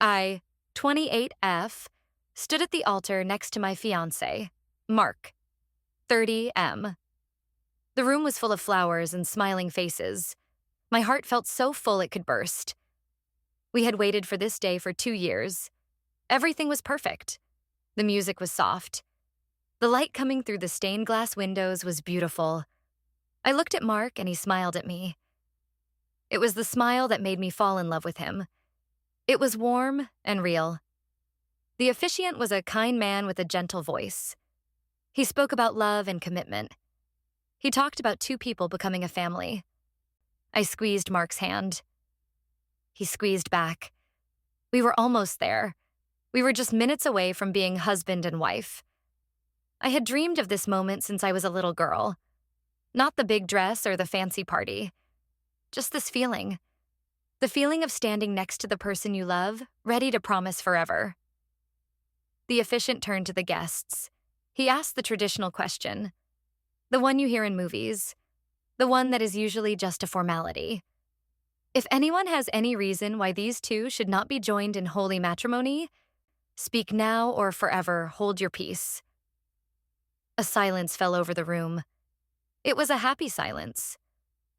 I, 28F, stood at the altar next to my fiancé, Mark, 30M. The room was full of flowers and smiling faces. My heart felt so full it could burst. We had waited for this day for 2 years. Everything was perfect. The music was soft. The light coming through the stained glass windows was beautiful. I looked at Mark and he smiled at me. It was the smile that made me fall in love with him. It was warm and real. The officiant was a kind man with a gentle voice. He spoke about love and commitment. He talked about two people becoming a family. I squeezed Mark's hand. He squeezed back. We were almost there. We were just minutes away from being husband and wife. I had dreamed of this moment since I was a little girl. Not the big dress or the fancy party. Just this feeling. The feeling of standing next to the person you love, ready to promise forever. The officiant turned to the guests. He asked the traditional question. The one you hear in movies. The one that is usually just a formality. If anyone has any reason why these two should not be joined in holy matrimony, speak now or forever hold your peace. A silence fell over the room. It was a happy silence.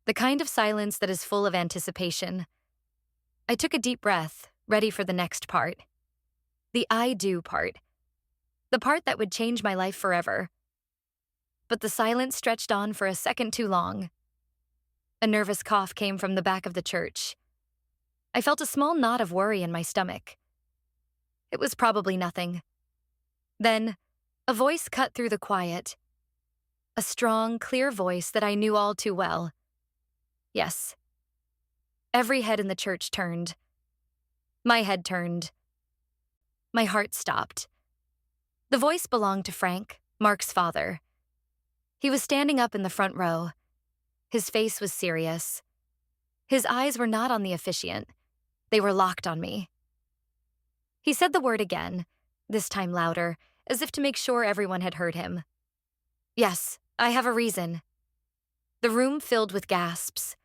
The kind of silence that is full of anticipation. I took a deep breath, ready for the next part. The I do part. The part that would change my life forever. But the silence stretched on for a second too long. A nervous cough came from the back of the church. I felt a small knot of worry in my stomach. It was probably nothing. Then, a voice cut through the quiet. A strong, clear voice that I knew all too well. Yes. Every head in the church turned. My head turned. My heart stopped. The voice belonged to Frank, Mark's father. He was standing up in the front row. His face was serious. His eyes were not on the officiant. They were locked on me. He said the word again, this time louder, as if to make sure everyone had heard him. Yes, I have a reason. The room filled with gasps.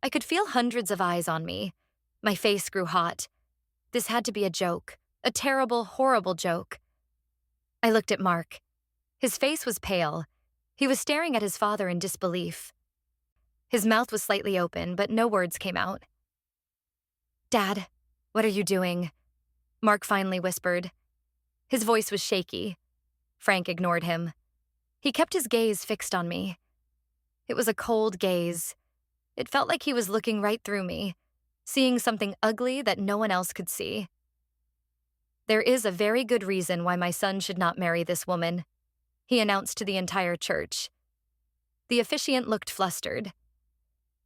I could feel hundreds of eyes on me. My face grew hot. This had to be a joke, a terrible, horrible joke. I looked at Mark. His face was pale. He was staring at his father in disbelief. His mouth was slightly open, but no words came out. "Dad, what are you doing?" Mark finally whispered. His voice was shaky. Frank ignored him. He kept his gaze fixed on me. It was a cold gaze. It felt like he was looking right through me, seeing something ugly that no one else could see. "There is a very good reason why my son should not marry this woman," he announced to the entire church. The officiant looked flustered.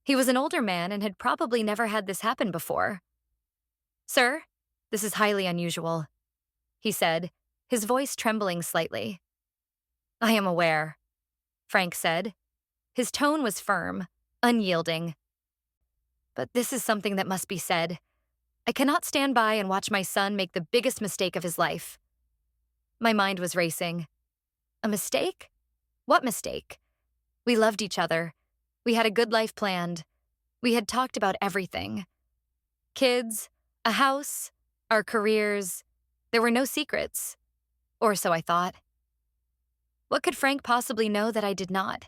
He was an older man and had probably never had this happen before. "Sir, this is highly unusual," he said, his voice trembling slightly. "I am aware," Frank said. His tone was firm, unyielding. "But this is something that must be said. I cannot stand by and watch my son make the biggest mistake of his life." My mind was racing. A mistake? What mistake? We loved each other. We had a good life planned. We had talked about everything. Kids, a house, our careers. There were no secrets. Or so I thought. What could Frank possibly know that I did not?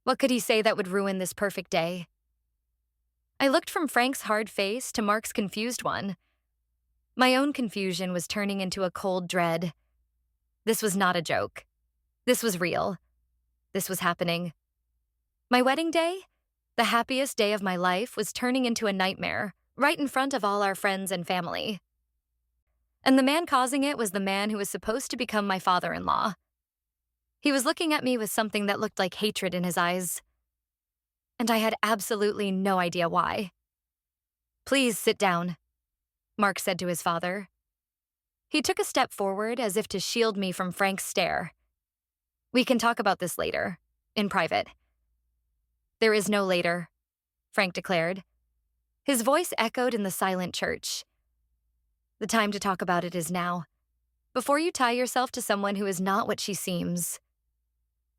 What could he say that would ruin this perfect day? I looked from Frank's hard face to Mark's confused one. My own confusion was turning into a cold dread. This was not a joke. This was real. This was happening. My wedding day, the happiest day of my life, was turning into a nightmare, right in front of all our friends and family. And the man causing it was the man who was supposed to become my father-in-law. He was looking at me with something that looked like hatred in his eyes. And I had absolutely no idea why. "Please sit down," Mark said to his father. He took a step forward as if to shield me from Frank's stare. "We can talk about this later, in private." "There is no later," Frank declared. His voice echoed in the silent church. "The time to talk about it is now, before you tie yourself to someone who is not what she seems."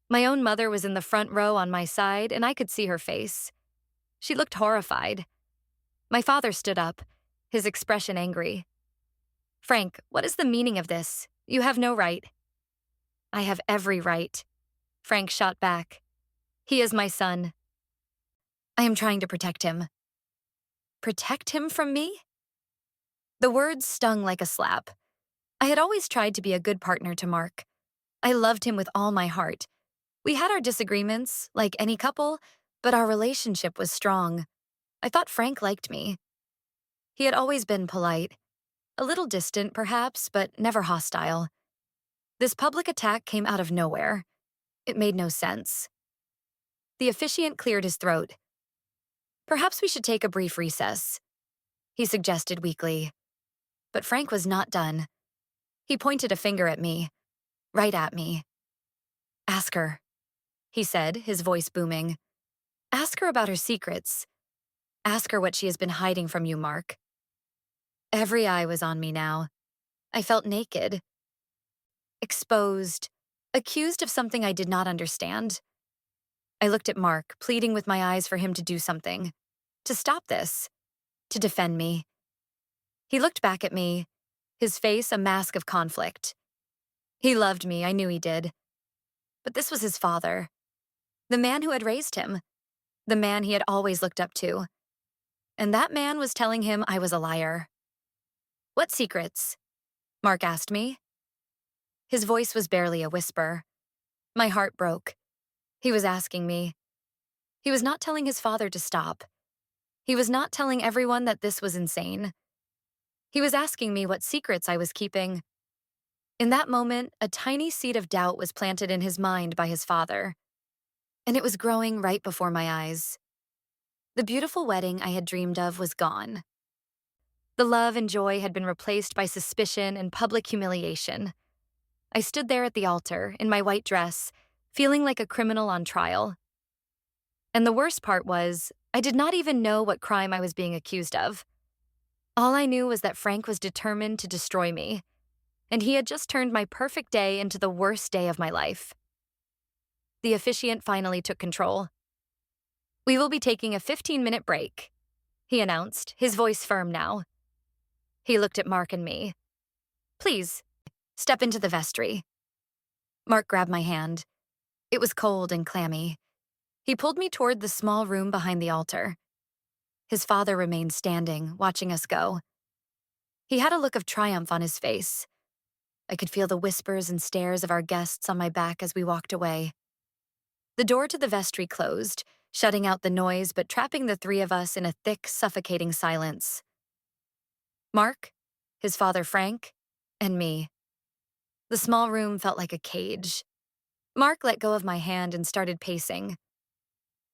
My own mother was in the front row on my side, and I could see her face. She looked horrified. My father stood up, his expression angry. Frank, what is the meaning of this? You have no right. I have every right. Frank shot back. He is my son. I am trying to protect him. Protect him from me? The words stung like a slap. I had always tried to be a good partner to Mark. I loved him with all my heart. We had our disagreements, like any couple, but our relationship was strong. I thought Frank liked me. He had always been polite. A little distant, perhaps, but never hostile. This public attack came out of nowhere. It made no sense. The officiant cleared his throat. Perhaps we should take a brief recess, he suggested weakly. But Frank was not done. He pointed a finger at me, right at me. Ask her, he said, his voice booming. Ask her about her secrets. Ask her what she has been hiding from you, Mark. Every eye was on me now. I felt naked, exposed, accused of something I did not understand. I looked at Mark, pleading with my eyes for him to do something, to stop this, to defend me. He looked back at me, his face a mask of conflict. He loved me, I knew he did. But this was his father, the man who had raised him, the man he had always looked up to. And that man was telling him I was a liar. What secrets? Mark asked me. His voice was barely a whisper. My heart broke. He was asking me. He was not telling his father to stop. He was not telling everyone that this was insane. He was asking me what secrets I was keeping. In that moment, a tiny seed of doubt was planted in his mind by his father. And it was growing right before my eyes. The beautiful wedding I had dreamed of was gone. The love and joy had been replaced by suspicion and public humiliation. I stood there at the altar, in my white dress, feeling like a criminal on trial. And the worst part was, I did not even know what crime I was being accused of. All I knew was that Frank was determined to destroy me, and he had just turned my perfect day into the worst day of my life. The officiant finally took control. We will be taking a 15-minute break, he announced, his voice firm now. He looked at Mark and me. Please, step into the vestry. Mark grabbed my hand. It was cold and clammy. He pulled me toward the small room behind the altar. His father remained standing, watching us go. He had a look of triumph on his face. I could feel the whispers and stares of our guests on my back as we walked away. The door to the vestry closed, shutting out the noise but trapping the three of us in a thick, suffocating silence. Mark, his father Frank, and me. The small room felt like a cage. Mark let go of my hand and started pacing.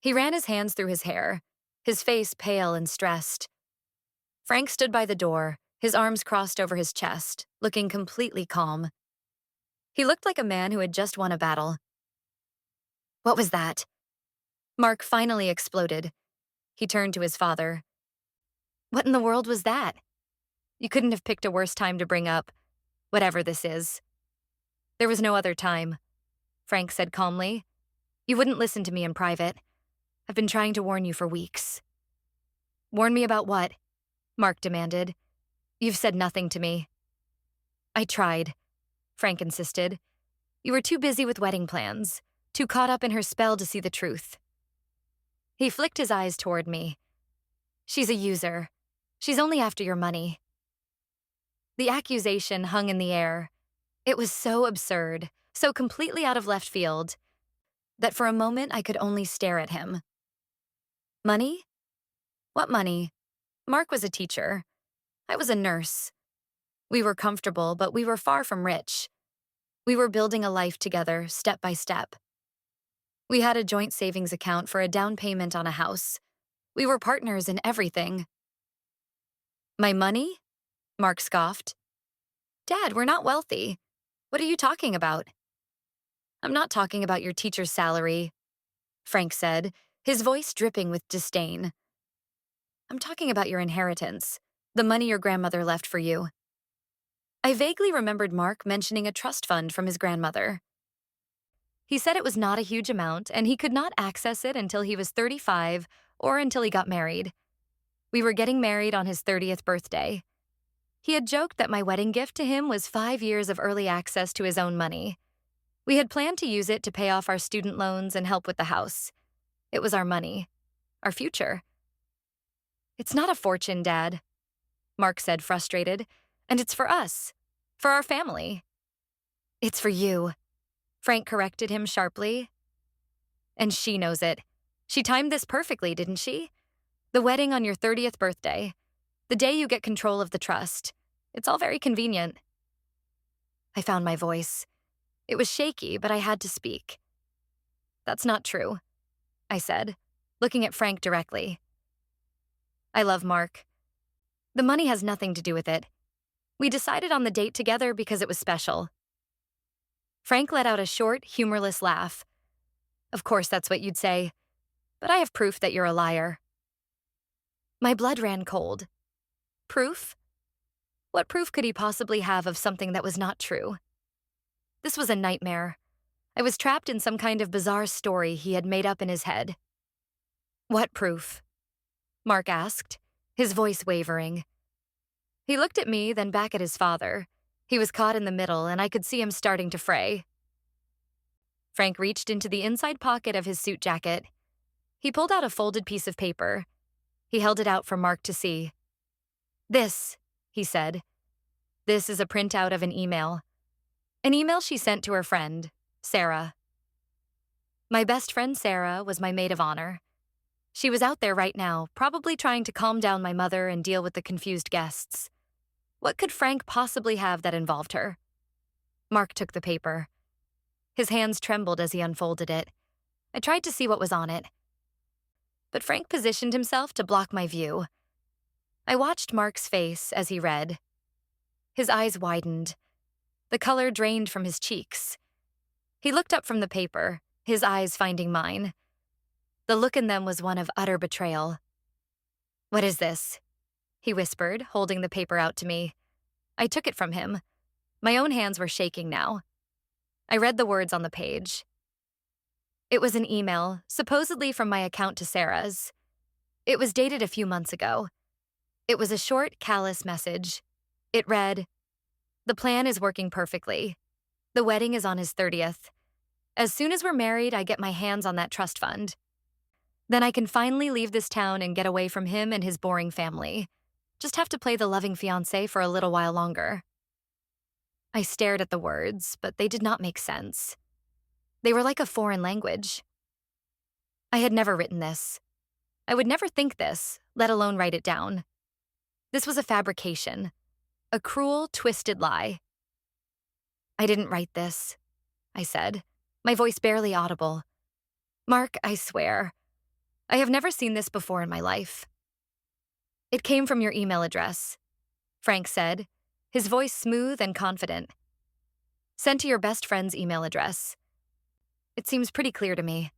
He ran his hands through his hair, his face pale and stressed. Frank stood by the door, his arms crossed over his chest, looking completely calm. He looked like a man who had just won a battle. What was that? Mark finally exploded. He turned to his father. What in the world was that? You couldn't have picked a worse time to bring up whatever this is. There was no other time, Frank said calmly. You wouldn't listen to me in private. I've been trying to warn you for weeks. Warn me about what? Mark demanded. You've said nothing to me. I tried, Frank insisted. You were too busy with wedding plans, too caught up in her spell to see the truth. He flicked his eyes toward me. She's a user. She's only after your money. The accusation hung in the air. It was so absurd, so completely out of left field, that for a moment I could only stare at him. Money? What money? Mark was a teacher. I was a nurse. We were comfortable, but we were far from rich. We were building a life together, step by step. We had a joint savings account for a down payment on a house. We were partners in everything. My money? Mark scoffed. Dad, we're not wealthy. What are you talking about? I'm not talking about your teacher's salary, Frank said, his voice dripping with disdain. I'm talking about your inheritance, the money your grandmother left for you. I vaguely remembered Mark mentioning a trust fund from his grandmother. He said it was not a huge amount and he could not access it until he was 35 or until he got married. We were getting married on his 30th birthday. He had joked that my wedding gift to him was 5 years of early access to his own money. We had planned to use it to pay off our student loans and help with the house. It was our money, our future. "It's not a fortune, Dad," Mark said, frustrated. "And it's for us, for our family." "It's for you," Frank corrected him sharply. "And she knows it. She timed this perfectly, didn't she? The wedding on your 30th birthday. The day you get control of the trust. It's all very convenient." I found my voice. It was shaky, but I had to speak. "That's not true," I said, looking at Frank directly. "I love Mark. The money has nothing to do with it. We decided on the date together because it was special." Frank let out a short, humorless laugh. "Of course that's what you'd say, but I have proof that you're a liar." My blood ran cold. Proof? What proof could he possibly have of something that was not true? This was a nightmare. I was trapped in some kind of bizarre story he had made up in his head. "What proof?" Mark asked, his voice wavering. He looked at me, then back at his father. He was caught in the middle, and I could see him starting to fray. Frank reached into the inside pocket of his suit jacket. He pulled out a folded piece of paper. He held it out for Mark to see. "This," he said. "This is a printout of an email. An email she sent to her friend, Sarah." My best friend Sarah was my maid of honor. She was out there right now, probably trying to calm down my mother and deal with the confused guests. What could Frank possibly have that involved her? Mark took the paper. His hands trembled as he unfolded it. I tried to see what was on it. But Frank positioned himself to block my view. I watched Mark's face as he read. His eyes widened. The color drained from his cheeks. He looked up from the paper, his eyes finding mine. The look in them was one of utter betrayal. "What is this?" he whispered, holding the paper out to me. I took it from him. My own hands were shaking now. I read the words on the page. It was an email, supposedly from my account to Sarah's. It was dated a few months ago. It was a short, callous message. It read, "The plan is working perfectly. The wedding is on his 30th. As soon as we're married, I get my hands on that trust fund. Then I can finally leave this town and get away from him and his boring family. Just have to play the loving fiancé for a little while longer." I stared at the words, but they did not make sense. They were like a foreign language. I had never written this. I would never think this, let alone write it down. This was a fabrication, a cruel, twisted lie. "I didn't write this," I said, my voice barely audible. "Mark, I swear, I have never seen this before in my life." "It came from your email address," Frank said, his voice smooth and confident. "Sent to your best friend's email address. It seems pretty clear to me."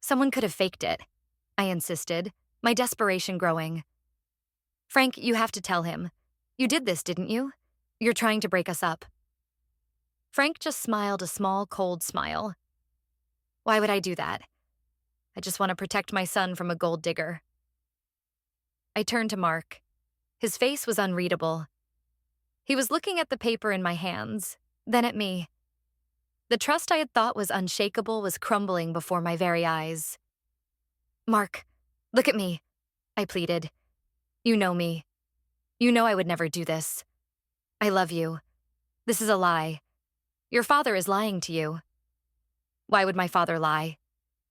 "Someone could have faked it," I insisted, my desperation growing. "Frank, you have to tell him. You did this, didn't you? You're trying to break us up." Frank just smiled a small, cold smile. "Why would I do that? I just want to protect my son from a gold digger." I turned to Mark. His face was unreadable. He was looking at the paper in my hands, then at me. The trust I had thought was unshakable was crumbling before my very eyes. "Mark, look at me," I pleaded. "You know me. You know I would never do this. I love you. This is a lie. Your father is lying to you." "Why would my father lie?"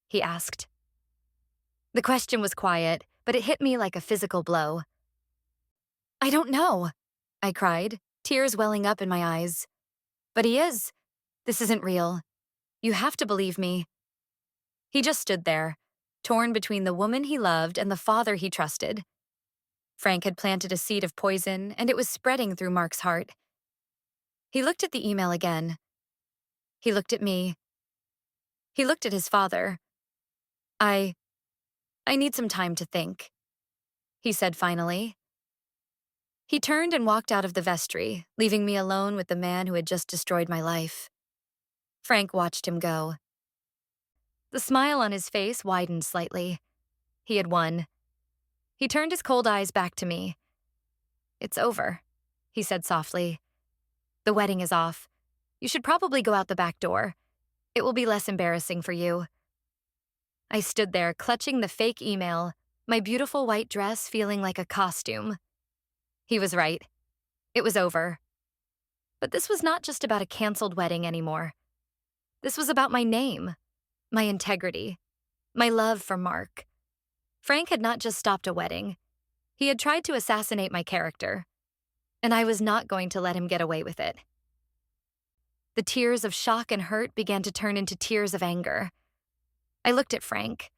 he asked. The question was quiet, but it hit me like a physical blow. "I don't know," I cried, tears welling up in my eyes. "But he is. This isn't real. You have to believe me." He just stood there, torn between the woman he loved and the father he trusted. Frank had planted a seed of poison, and it was spreading through Mark's heart. He looked at the email again. He looked at me. He looked at his father. I need some time to think," he said finally. He turned and walked out of the vestry, leaving me alone with the man who had just destroyed my life. Frank watched him go. The smile on his face widened slightly. He had won. He turned his cold eyes back to me. "It's over," he said softly. "The wedding is off. You should probably go out the back door. It will be less embarrassing for you." I stood there, clutching the fake email, my beautiful white dress feeling like a costume. He was right. It was over. But this was not just about a canceled wedding anymore. This was about my name, my integrity, my love for Mark. Frank had not just stopped a wedding. He had tried to assassinate my character, and I was not going to let him get away with it. The tears of shock and hurt began to turn into tears of anger. I looked at Frank,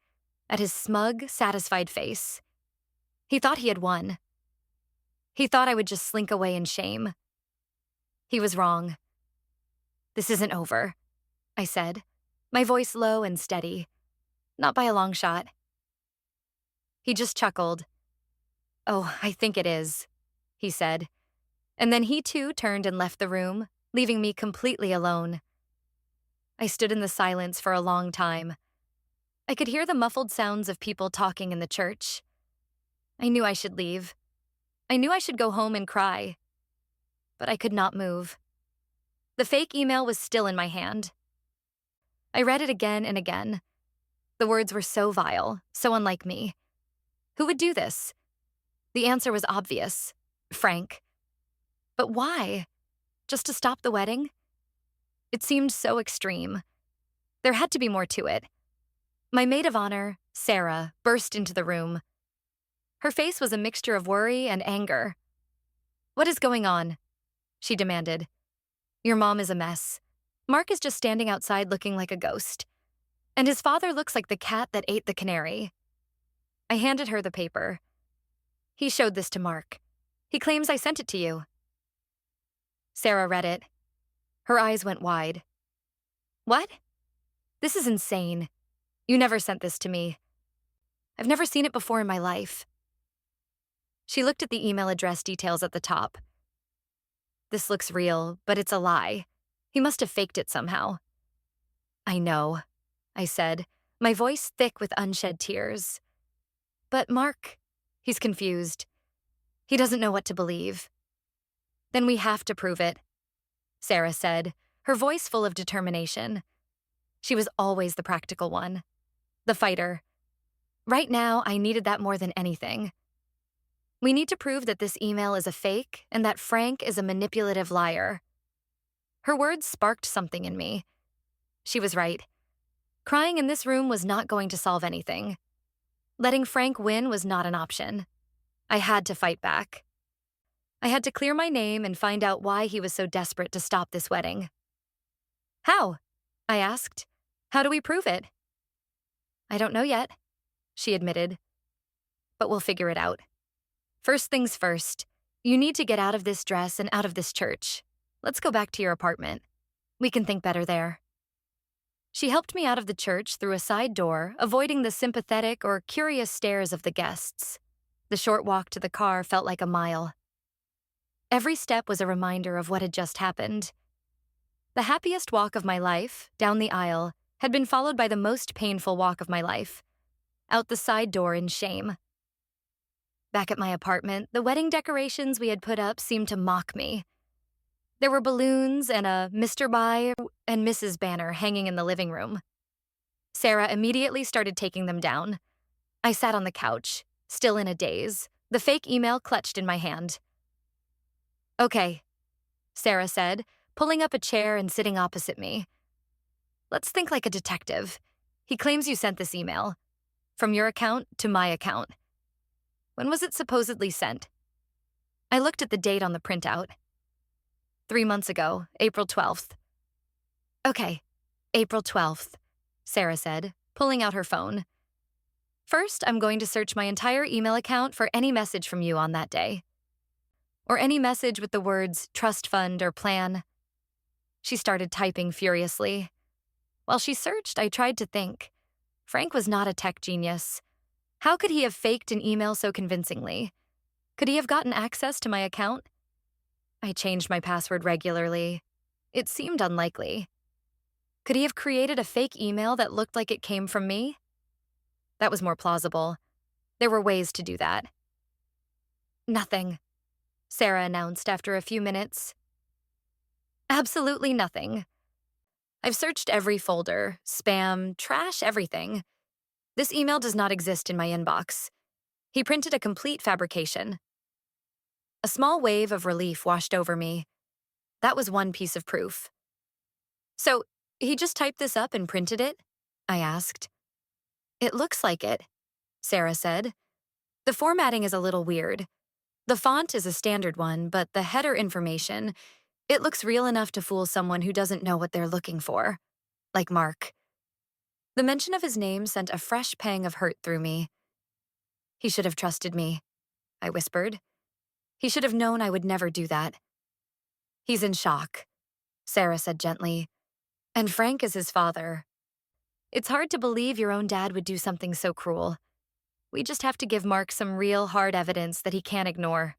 at his smug, satisfied face. He thought he had won. He thought I would just slink away in shame. He was wrong. "This isn't over," I said, my voice low and steady. Not by a long shot. He just chuckled. "Oh, I think it is," he said. And then he too turned and left the room, leaving me completely alone. I stood in the silence for a long time. I could hear the muffled sounds of people talking in the church. I knew I should leave. I knew I should go home and cry. But I could not move. The fake email was still in my hand. I read it again and again. The words were so vile, so unlike me. Who would do this? The answer was obvious. Frank. But why? Just to stop the wedding? It seemed so extreme. There had to be more to it. My maid of honor, Sarah, burst into the room. Her face was a mixture of worry and anger. "What is going on?" she demanded. "Your mom is a mess. Mark is just standing outside looking like a ghost. And his father looks like the cat that ate the canary." I handed her the paper. "He showed this to Mark. He claims I sent it to you." Sarah read it. Her eyes went wide. "What? This is insane. You never sent this to me. I've never seen it before in my life." She looked at the email address details at the top. "This looks real, but it's a lie. He must have faked it somehow." "I know," I said, my voice thick with unshed tears. "But Mark, he's confused. He doesn't know what to believe." "Then we have to prove it," Sarah said, her voice full of determination. She was always the practical one, the fighter. Right now, I needed that more than anything. "We need to prove that this email is a fake and that Frank is a manipulative liar." Her words sparked something in me. She was right. Crying in this room was not going to solve anything. Letting Frank win was not an option. I had to fight back. I had to clear my name and find out why he was so desperate to stop this wedding. "How?" I asked. "How do we prove it?" "I don't know yet," she admitted. "But we'll figure it out. First things first, you need to get out of this dress and out of this church. Let's go back to your apartment. We can think better there." She helped me out of the church through a side door, avoiding the sympathetic or curious stares of the guests. The short walk to the car felt like a mile. Every step was a reminder of what had just happened. The happiest walk of my life, down the aisle, had been followed by the most painful walk of my life, out the side door in shame. Back at my apartment, the wedding decorations we had put up seemed to mock me. There were balloons and a Mr. By and Mrs. banner hanging in the living room. Sarah immediately started taking them down. I sat on the couch, still in a daze, the fake email clutched in my hand. "Okay," Sarah said, pulling up a chair and sitting opposite me. "Let's think like a detective. He claims you sent this email. From your account to my account. When was it supposedly sent?" I looked at the date on the printout. 3 months ago, April 12th. "Okay, April 12th, Sarah said, pulling out her phone. "First, I'm going to search my entire email account for any message from you on that day. Or any message with the words trust fund or plan." She started typing furiously. While she searched, I tried to think. Frank was not a tech genius. How could he have faked an email so convincingly? Could he have gotten access to my account? I changed my password regularly. It seemed unlikely. Could he have created a fake email that looked like it came from me? That was more plausible. There were ways to do that. "Nothing," Sarah announced after a few minutes. Absolutely nothing. I've searched every folder, spam, trash, everything. This email does not exist in my inbox. He printed a complete fabrication. A small wave of relief washed over me. That was one piece of proof. So, he just typed this up and printed it? I asked. It looks like it, Sarah said. The formatting is a little weird. The font is a standard one, but the header information, it looks real enough to fool someone who doesn't know what they're looking for. Like Mark. The mention of his name sent a fresh pang of hurt through me. He should have trusted me, I whispered. He should have known I would never do that. He's in shock, Sarah said gently. And Frank is his father. It's hard to believe your own dad would do something so cruel. We just have to give Mark some real hard evidence that he can't ignore.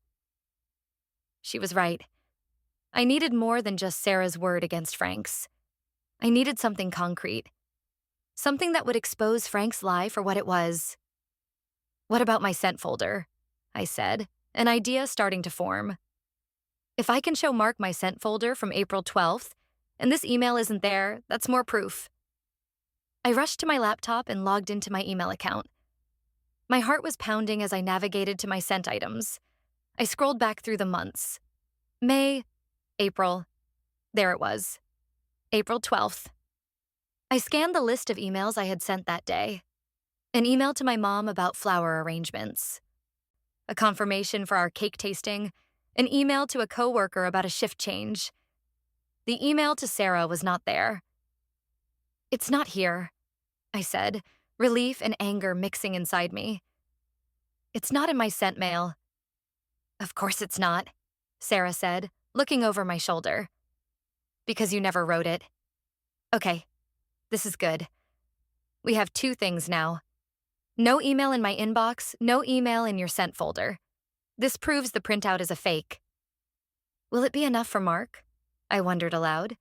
She was right. I needed more than just Sarah's word against Frank's. I needed something concrete. Something that would expose Frank's lie for what it was. What about my sent folder? I said, an idea starting to form. If I can show Mark my sent folder from April 12th, and this email isn't there, that's more proof. I rushed to my laptop and logged into my email account. My heart was pounding as I navigated to my sent items. I scrolled back through the months. May, April. There it was. April 12th. I scanned the list of emails I had sent that day. An email to my mom about flower arrangements. A confirmation for our cake tasting. An email to a coworker about a shift change. The email to Sarah was not there. It's not here, I said, relief and anger mixing inside me. It's not in my sent mail. Of course it's not, Sarah said, looking over my shoulder. Because you never wrote it. Okay, this is good. We have two things now. No email in my inbox, no email in your sent folder. This proves the printout is a fake. Will it be enough for Mark? I wondered aloud.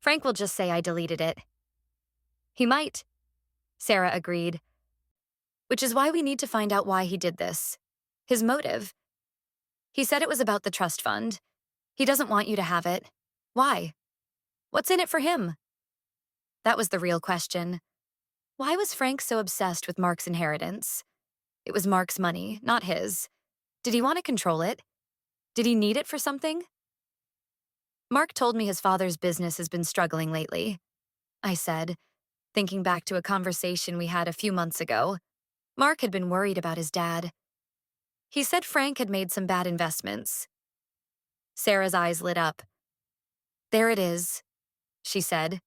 Frank will just say I deleted it. He might, Sarah agreed. Which is why we need to find out why he did this. His motive. He said it was about the trust fund. He doesn't want you to have it. Why? What's in it for him? That was the real question. Why was Frank so obsessed with Mark's inheritance? It was Mark's money, not his. Did he want to control it? Did he need it for something? Mark told me his father's business has been struggling lately, I said, thinking back to a conversation we had a few months ago. Mark had been worried about his dad. He said Frank had made some bad investments. Sarah's eyes lit up. There it is, she said.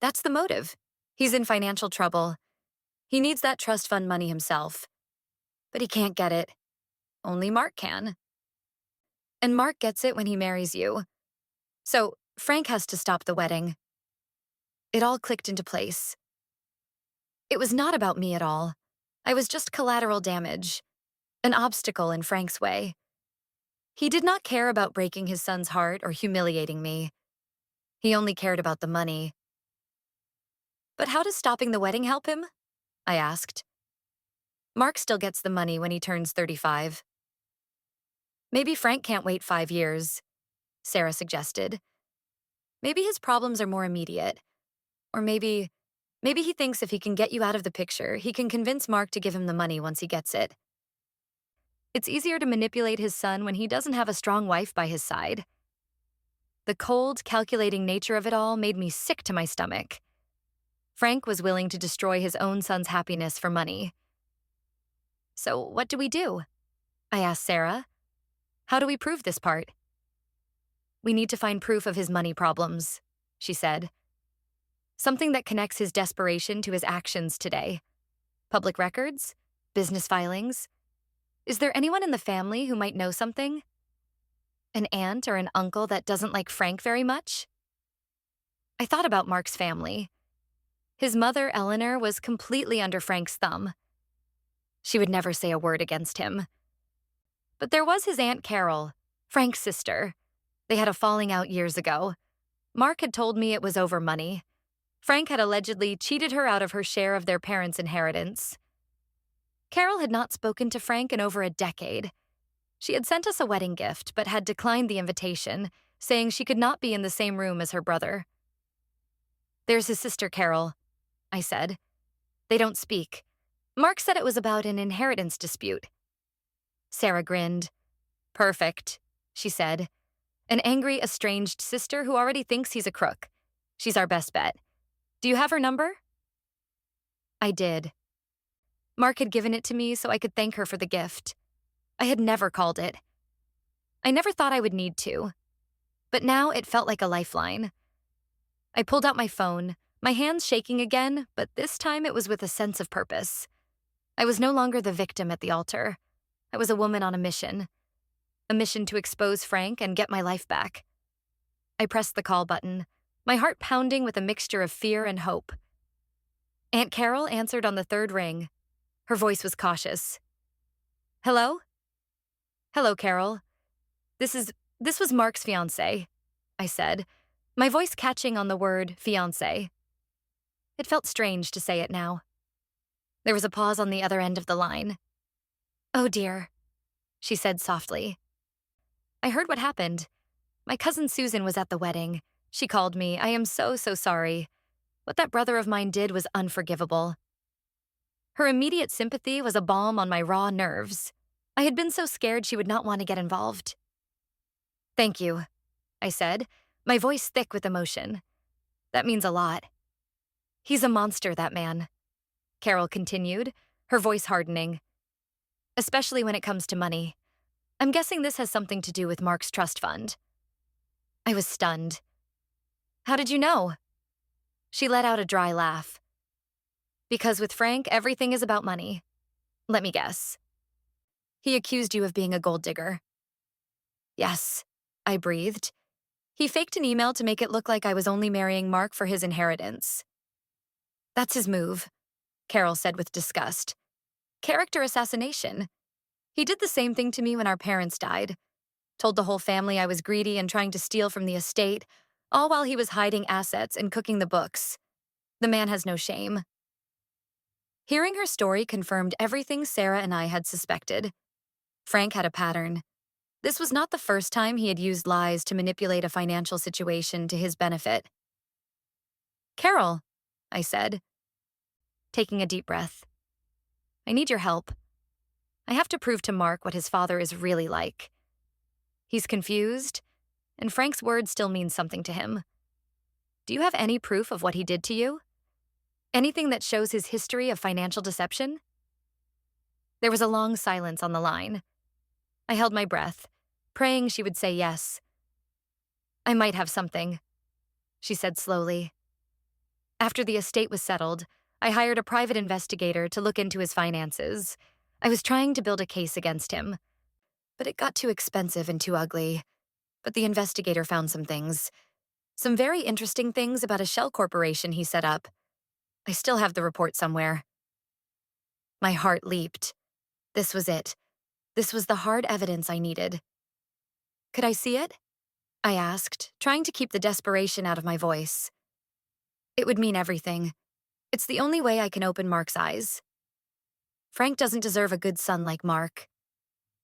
That's the motive. He's in financial trouble. He needs that trust fund money himself. But he can't get it. Only Mark can. And Mark gets it when he marries you. So Frank has to stop the wedding. It all clicked into place. It was not about me at all. I was just collateral damage, an obstacle in Frank's way. He did not care about breaking his son's heart or humiliating me. He only cared about the money. But how does stopping the wedding help him? I asked. Mark still gets the money when he turns 35. Maybe Frank can't wait 5 years, Sarah suggested. Maybe his problems are more immediate. Or maybe he thinks if he can get you out of the picture, he can convince Mark to give him the money once he gets it. It's easier to manipulate his son when he doesn't have a strong wife by his side. The cold, calculating nature of it all made me sick to my stomach. Frank was willing to destroy his own son's happiness for money. So what do we do? I asked Sarah. How do we prove this part? We need to find proof of his money problems, she said. Something that connects his desperation to his actions today. Public records? Business filings? Is there anyone in the family who might know something? An aunt or an uncle that doesn't like Frank very much? I thought about Mark's family. His mother, Eleanor, was completely under Frank's thumb. She would never say a word against him. But there was his Aunt Carol, Frank's sister. They had a falling out years ago. Mark had told me it was over money. Frank had allegedly cheated her out of her share of their parents' inheritance. Carol had not spoken to Frank in over a decade. She had sent us a wedding gift, but had declined the invitation, saying she could not be in the same room as her brother. "There's his sister, Carol," I said. "They don't speak. Mark said it was about an inheritance dispute." Sarah grinned. "Perfect," she said. "An angry, estranged sister who already thinks he's a crook. She's our best bet. Do you have her number?" I did. Mark had given it to me so I could thank her for the gift. I had never called it. I never thought I would need to, but now it felt like a lifeline. I pulled out my phone, my hands shaking again, but this time it was with a sense of purpose. I was no longer the victim at the altar. I was a woman on a mission to expose Frank and get my life back. I pressed the call button, my heart pounding with a mixture of fear and hope. Aunt Carol answered on the third ring. Her voice was cautious. "Hello?" "Hello, Carol. This was Mark's fiancé," I said, my voice catching on the word fiancé. It felt strange to say it now. There was a pause on the other end of the line. "Oh dear," she said softly. "I heard what happened. My cousin Susan was at the wedding. She called me. I am so sorry. What that brother of mine did was unforgivable." Her immediate sympathy was a balm on my raw nerves. I had been so scared she would not want to get involved. "Thank you," I said, my voice thick with emotion. "That means a lot." "He's a monster, that man," Carol continued, her voice hardening. "Especially when it comes to money. I'm guessing this has something to do with Mark's trust fund." I was stunned. "How did you know?" She let out a dry laugh. "Because with Frank, everything is about money. Let me guess. He accused you of being a gold digger." "Yes," I breathed. "He faked an email to make it look like I was only marrying Mark for his inheritance." "That's his move," Carol said with disgust. "Character assassination. He did the same thing to me when our parents died. Told the whole family I was greedy and trying to steal from the estate, all while he was hiding assets and cooking the books. The man has no shame." Hearing her story confirmed everything Sarah and I had suspected. Frank had a pattern. This was not the first time he had used lies to manipulate a financial situation to his benefit. "Carol," I said, taking a deep breath. "I need your help. I have to prove to Mark what his father is really like. He's confused, and Frank's words still mean something to him. Do you have any proof of what he did to you? Anything that shows his history of financial deception?" There was a long silence on the line. I held my breath, praying she would say yes. "I might have something," she said slowly. "After the estate was settled, I hired a private investigator to look into his finances. I was trying to build a case against him, but it got too expensive and too ugly. But the investigator found some things. Some very interesting things about a shell corporation he set up. I still have the report somewhere." My heart leaped. This was it. This was the hard evidence I needed. "Could I see it?" I asked, trying to keep the desperation out of my voice. "It would mean everything. It's the only way I can open Mark's eyes." "Frank doesn't deserve a good son like Mark,"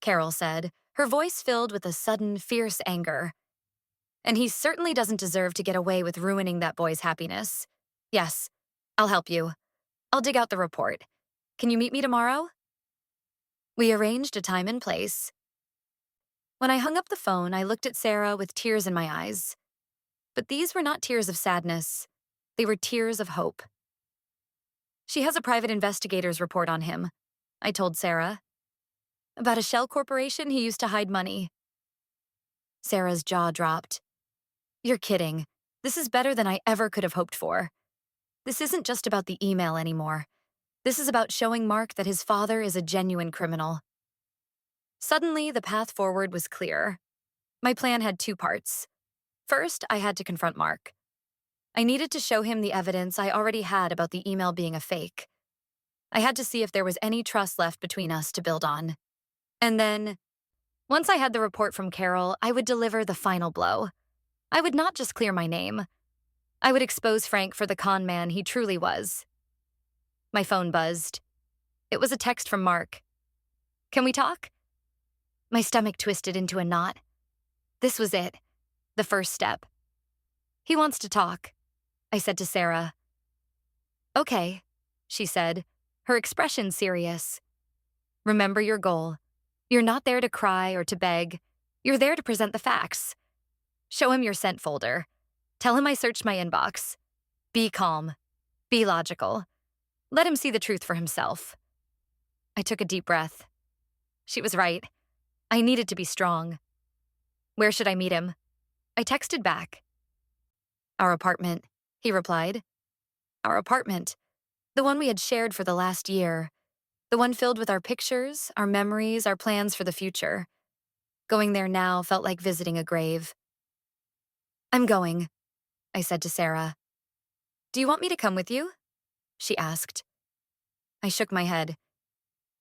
Carol said, her voice filled with a sudden, fierce anger. "And he certainly doesn't deserve to get away with ruining that boy's happiness. Yes, I'll help you. I'll dig out the report. Can you meet me tomorrow?" We arranged a time and place. When I hung up the phone, I looked at Sarah with tears in my eyes. But these were not tears of sadness. They were tears of hope. "She has a private investigator's report on him," I told Sarah. "About a shell corporation he used to hide money." Sarah's jaw dropped. "You're kidding. This is better than I ever could have hoped for. This isn't just about the email anymore. This is about showing Mark that his father is a genuine criminal." Suddenly, the path forward was clear. My plan had two parts. First, I had to confront Mark. I needed to show him the evidence I already had about the email being a fake. I had to see if there was any trust left between us to build on. And then, once I had the report from Carol, I would deliver the final blow. I would not just clear my name. I would expose Frank for the con man he truly was. My phone buzzed. It was a text from Mark. "Can we talk?" My stomach twisted into a knot. This was it, the first step. He wants to talk, I said to Sarah. Okay, she said, her expression serious. Remember your goal. You're not there to cry or to beg. You're there to present the facts. Show him your sent folder. Tell him I searched my inbox. Be calm. Be logical. Let him see the truth for himself. I took a deep breath. She was right. I needed to be strong. Where should I meet him? I texted back. Our apartment, he replied. Our apartment. The one we had shared for the last year. The one filled with our pictures, our memories, our plans for the future. Going there now felt like visiting a grave. I'm going, I said to Sarah. Do you want me to come with you? She asked. I shook my head.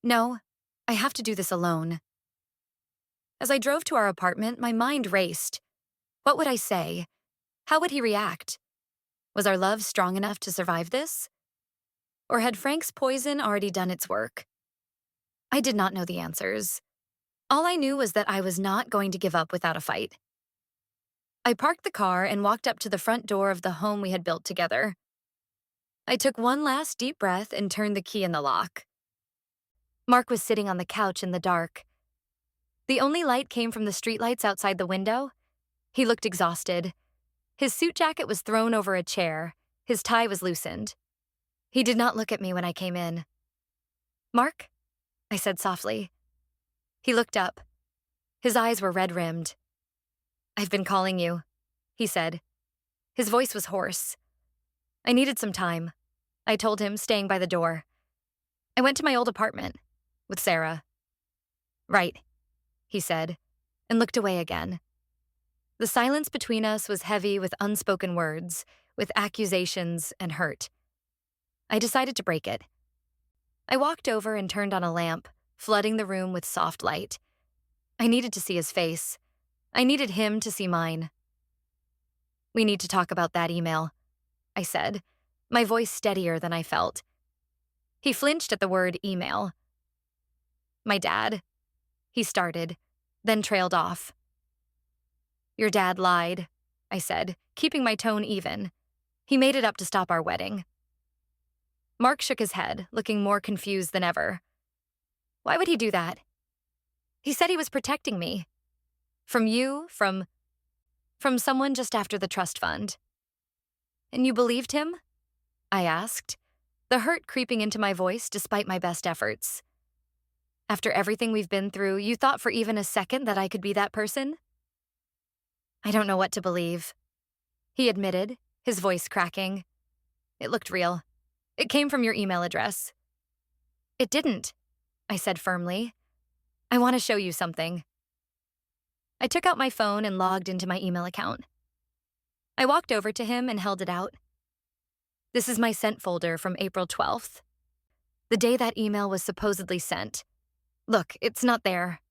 No, I have to do this alone. As I drove to our apartment, my mind raced. What would I say? How would he react? Was our love strong enough to survive this? Or had Frank's poison already done its work? I did not know the answers. All I knew was that I was not going to give up without a fight. I parked the car and walked up to the front door of the home we had built together. I took one last deep breath and turned the key in the lock. Mark was sitting on the couch in the dark. The only light came from the streetlights outside the window. He looked exhausted. His suit jacket was thrown over a chair. His tie was loosened. He did not look at me when I came in. Mark? I said softly. He looked up. His eyes were red-rimmed. I've been calling you, he said. His voice was hoarse. I needed some time, I told him, staying by the door. I went to my old apartment with Sarah. Right, he said, and looked away again. The silence between us was heavy with unspoken words, with accusations and hurt. I decided to break it. I walked over and turned on a lamp, flooding the room with soft light. I needed to see his face. I needed him to see mine. We need to talk about that email, I said, my voice steadier than I felt. He flinched at the word email. My dad, he started, then trailed off. Your dad lied, I said, keeping my tone even. He made it up to stop our wedding. Mark shook his head, looking more confused than ever. Why would he do that? He said he was protecting me. From you, from someone just after the trust fund. And you believed him? I asked, the hurt creeping into my voice despite my best efforts. After everything we've been through, you thought for even a second that I could be that person? I don't know what to believe, he admitted, his voice cracking. It looked real. It came from your email address. It didn't, I said firmly. I want to show you something. I took out my phone and logged into my email account. I walked over to him and held it out. This is my sent folder from April 12th. The day that email was supposedly sent. Look, it's not there.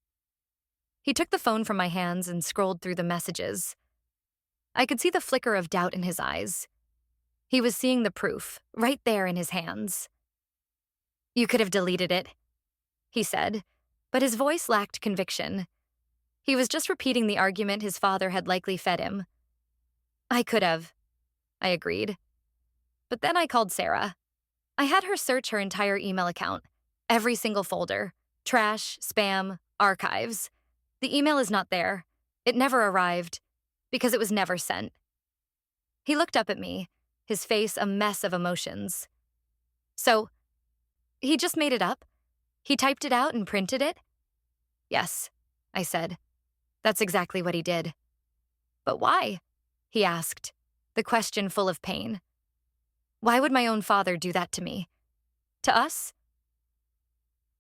He took the phone from my hands and scrolled through the messages. I could see the flicker of doubt in his eyes. He was seeing the proof, right there in his hands. You could have deleted it, he said, but his voice lacked conviction. He was just repeating the argument his father had likely fed him. I could have, I agreed. But then I called Sarah. I had her search her entire email account, every single folder, trash, spam, archives. The email is not there. It never arrived, because it was never sent. He looked up at me, his face a mess of emotions. So, he just made it up? He typed it out and printed it? Yes, I said. That's exactly what he did. But why? He asked, the question full of pain. Why would my own father do that to me? To us?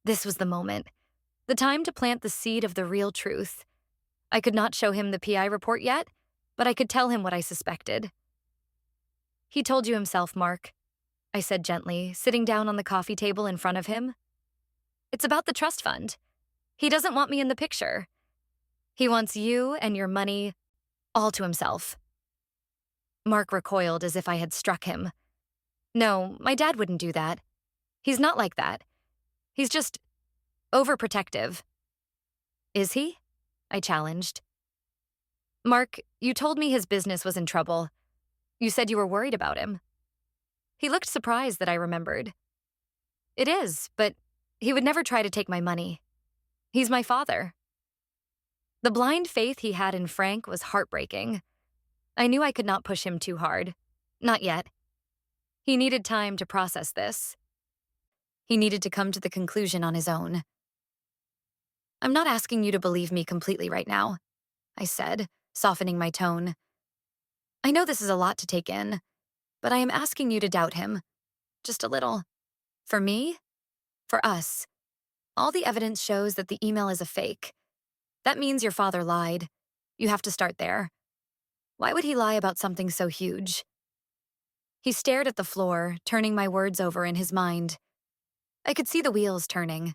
This was the moment. The time to plant the seed of the real truth. I could not show him the PI report yet, but I could tell him what I suspected. He told you himself, Mark, I said gently, sitting down on the coffee table in front of him. It's about the trust fund. He doesn't want me in the picture. He wants you and your money all to himself. Mark recoiled as if I had struck him. No, my dad wouldn't do that. He's not like that. He's just overprotective. Is he? I challenged. Mark, you told me his business was in trouble. You said you were worried about him. He looked surprised that I remembered. It is, but he would never try to take my money. He's my father. The blind faith he had in Frank was heartbreaking. I knew I could not push him too hard. Not yet. He needed time to process this. He needed to come to the conclusion on his own. I'm not asking you to believe me completely right now, I said, softening my tone. I know this is a lot to take in, but I am asking you to doubt him. Just a little. For me? For us. All the evidence shows that the email is a fake. That means your father lied. You have to start there. Why would he lie about something so huge? He stared at the floor, turning my words over in his mind. I could see the wheels turning.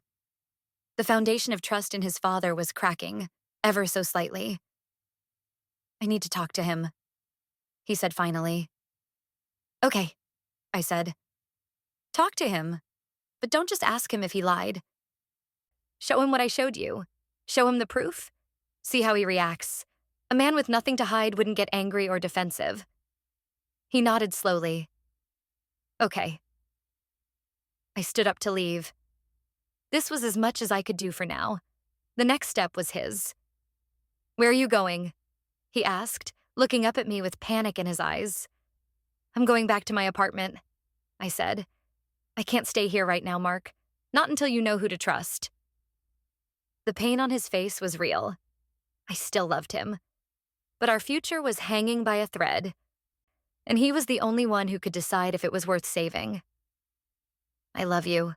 The foundation of trust in his father was cracking, ever so slightly. I need to talk to him, he said finally. Okay, I said. Talk to him, but don't just ask him if he lied. Show him what I showed you. Show him the proof. See how he reacts. A man with nothing to hide wouldn't get angry or defensive. He nodded slowly. Okay. I stood up to leave. This was as much as I could do for now. The next step was his. Where are you going? He asked, looking up at me with panic in his eyes. I'm going back to my apartment, I said. I can't stay here right now, Mark. Not until you know who to trust. The pain on his face was real. I still loved him. But our future was hanging by a thread, and he was the only one who could decide if it was worth saving. I love you,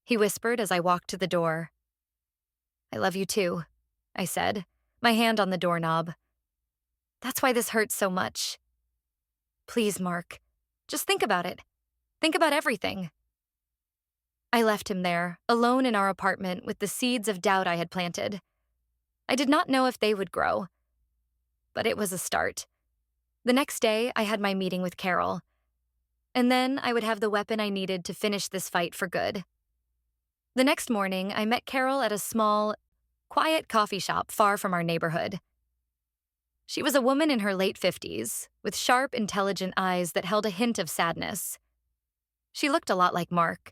he whispered as I walked to the door. I love you too, I said, my hand on the doorknob. That's why this hurts so much. Please, Mark, just think about it. Think about everything. I left him there, alone in our apartment with the seeds of doubt I had planted. I did not know if they would grow, but it was a start. The next day, I had my meeting with Carol, and then I would have the weapon I needed to finish this fight for good. The next morning, I met Carol at a small, quiet coffee shop far from our neighborhood. She was a woman in her late 50s, with sharp, intelligent eyes that held a hint of sadness. She looked a lot like Mark.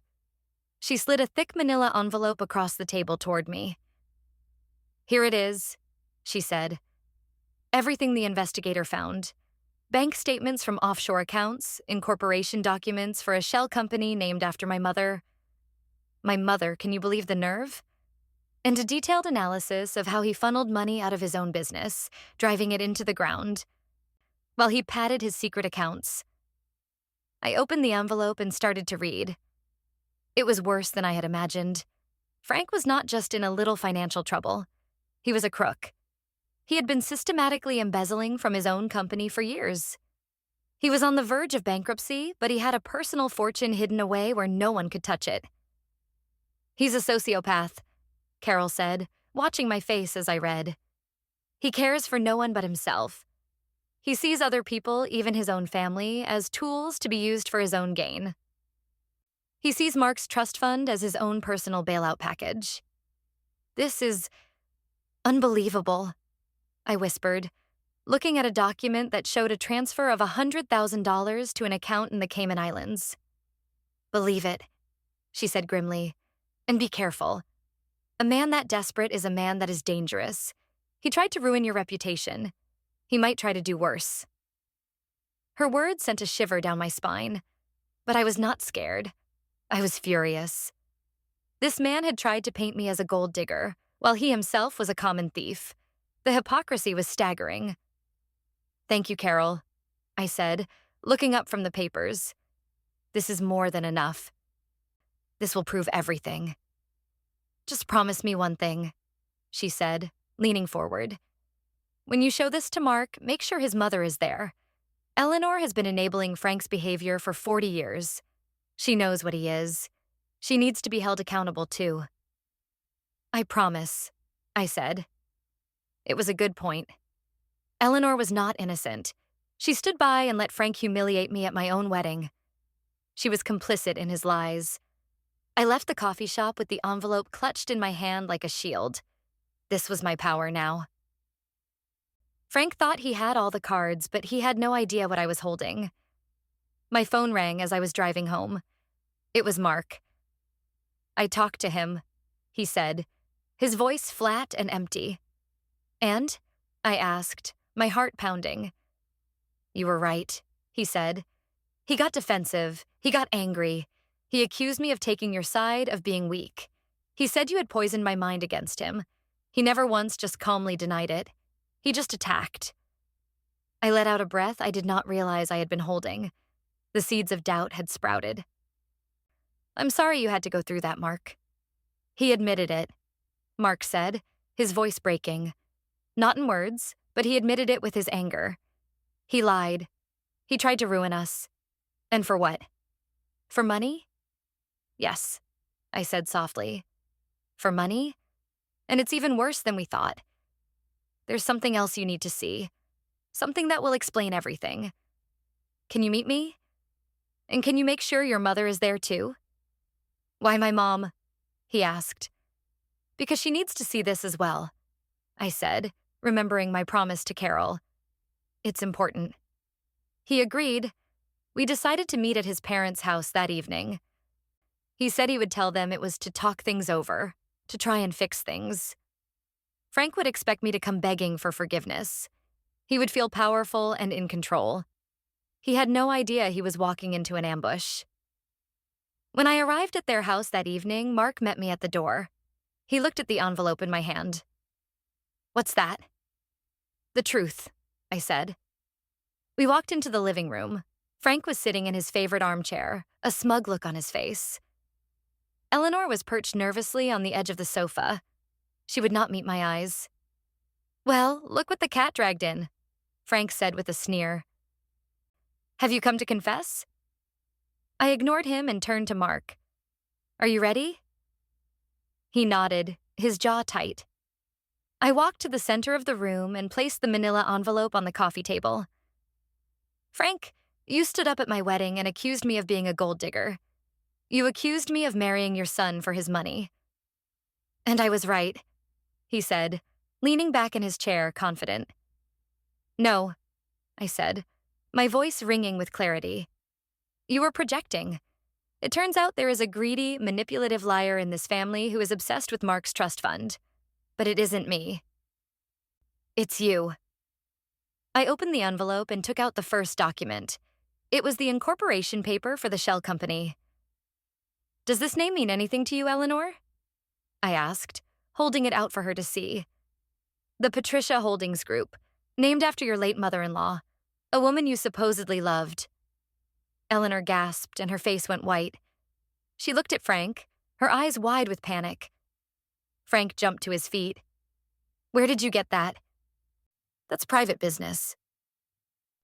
She slid a thick manila envelope across the table toward me. Here it is, she said. Everything the investigator found. Bank statements from offshore accounts, incorporation documents for a shell company named after my mother. My mother, can you believe the nerve? And a detailed analysis of how he funneled money out of his own business, driving it into the ground, while he padded his secret accounts. I opened the envelope and started to read. It was worse than I had imagined. Frank was not just in a little financial trouble. He was a crook. He had been systematically embezzling from his own company for years. He was on the verge of bankruptcy, but he had a personal fortune hidden away where no one could touch it. He's a sociopath, Carol said, watching my face as I read. He cares for no one but himself. He sees other people, even his own family, as tools to be used for his own gain. He sees Mark's trust fund as his own personal bailout package. This is unbelievable, I whispered, looking at a document that showed a transfer of $100,000 to an account in the Cayman Islands. Believe it, she said grimly, and be careful. A man that desperate is a man that is dangerous. He tried to ruin your reputation. He might try to do worse. Her words sent a shiver down my spine, but I was not scared. I was furious. This man had tried to paint me as a gold digger, while he himself was a common thief. The hypocrisy was staggering. Thank you, Carol, I said, looking up from the papers. This is more than enough. This will prove everything. Just promise me one thing, she said, leaning forward. When you show this to Mark, make sure his mother is there. Eleanor has been enabling Frank's behavior for 40 years. She knows what he is. She needs to be held accountable, too. I promise, I said. It was a good point. Eleanor was not innocent. She stood by and let Frank humiliate me at my own wedding. She was complicit in his lies. I left the coffee shop with the envelope clutched in my hand like a shield. This was my power now. Frank thought he had all the cards, but he had no idea what I was holding. My phone rang as I was driving home. It was Mark. I talked to him, he said, his voice flat and empty. And? I asked, my heart pounding. You were right, he said. He got defensive. He got angry. He accused me of taking your side, of being weak. He said you had poisoned my mind against him. He never once just calmly denied it. He just attacked. I let out a breath I did not realize I had been holding. The seeds of doubt had sprouted. I'm sorry you had to go through that, Mark. He admitted it, Mark said, his voice breaking. Not in words, but he admitted it with his anger. He lied. He tried to ruin us. And for what? For money? Yes, I said softly. For money? And it's even worse than we thought. There's something else you need to see. Something that will explain everything. Can you meet me? And can you make sure your mother is there too? Why my mom? He asked. Because she needs to see this as well, I said, remembering my promise to Carol. It's important. He agreed. We decided to meet at his parents' house that evening. He said he would tell them it was to talk things over, to try and fix things. Frank would expect me to come begging for forgiveness. He would feel powerful and in control. He had no idea he was walking into an ambush. When I arrived at their house that evening, Mark met me at the door. He looked at the envelope in my hand. What's that? The truth, I said. We walked into the living room. Frank was sitting in his favorite armchair, a smug look on his face. Eleanor was perched nervously on the edge of the sofa. She would not meet my eyes. Well, look what the cat dragged in, Frank said with a sneer. Have you come to confess? I ignored him and turned to Mark. Are you ready? He nodded, his jaw tight. I walked to the center of the room and placed the manila envelope on the coffee table. Frank, you stood up at my wedding and accused me of being a gold digger. You accused me of marrying your son for his money. And I was right, he said, leaning back in his chair, confident. No, I said, my voice ringing with clarity. You were projecting. It turns out there is a greedy, manipulative liar in this family who is obsessed with Mark's trust fund. But it isn't me. It's you. I opened the envelope and took out the first document. It was the incorporation paper for the shell company. Does this name mean anything to you, Eleanor? I asked, holding it out for her to see. The Patricia Holdings Group, named after your late mother-in-law, a woman you supposedly loved. Eleanor gasped and her face went white. She looked at Frank, her eyes wide with panic. Frank jumped to his feet. Where did you get that? That's private business.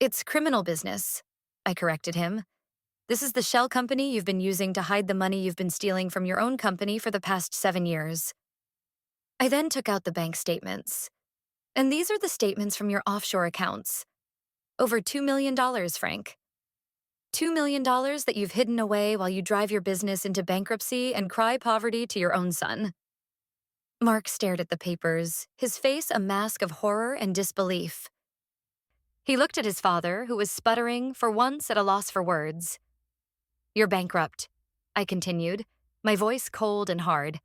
It's criminal business, I corrected him. This is the shell company you've been using to hide the money you've been stealing from your own company for the past 7 years. I then took out the bank statements. And these are the statements from your offshore accounts. Over $2 million, Frank. $2 million that you've hidden away while you drive your business into bankruptcy and cry poverty to your own son. Mark stared at the papers, his face a mask of horror and disbelief. He looked at his father, who was sputtering, for once at a loss for words. You're bankrupt, I continued, my voice cold and hard.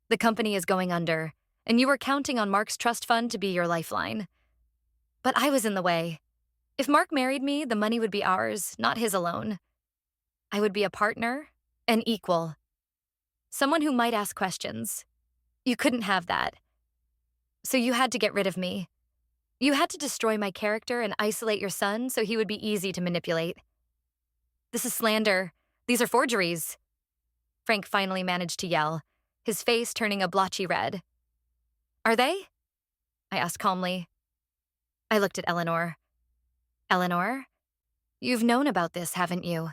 The company is going under, and you were counting on Mark's trust fund to be your lifeline. But I was in the way. If Mark married me, the money would be ours, not his alone. I would be a partner, an equal. Someone who might ask questions. You couldn't have that. So you had to get rid of me. You had to destroy my character and isolate your son so he would be easy to manipulate. This is slander. These are forgeries. Frank finally managed to yell, his face turning a blotchy red. Are they? I asked calmly. I looked at Eleanor. Eleanor, you've known about this, haven't you?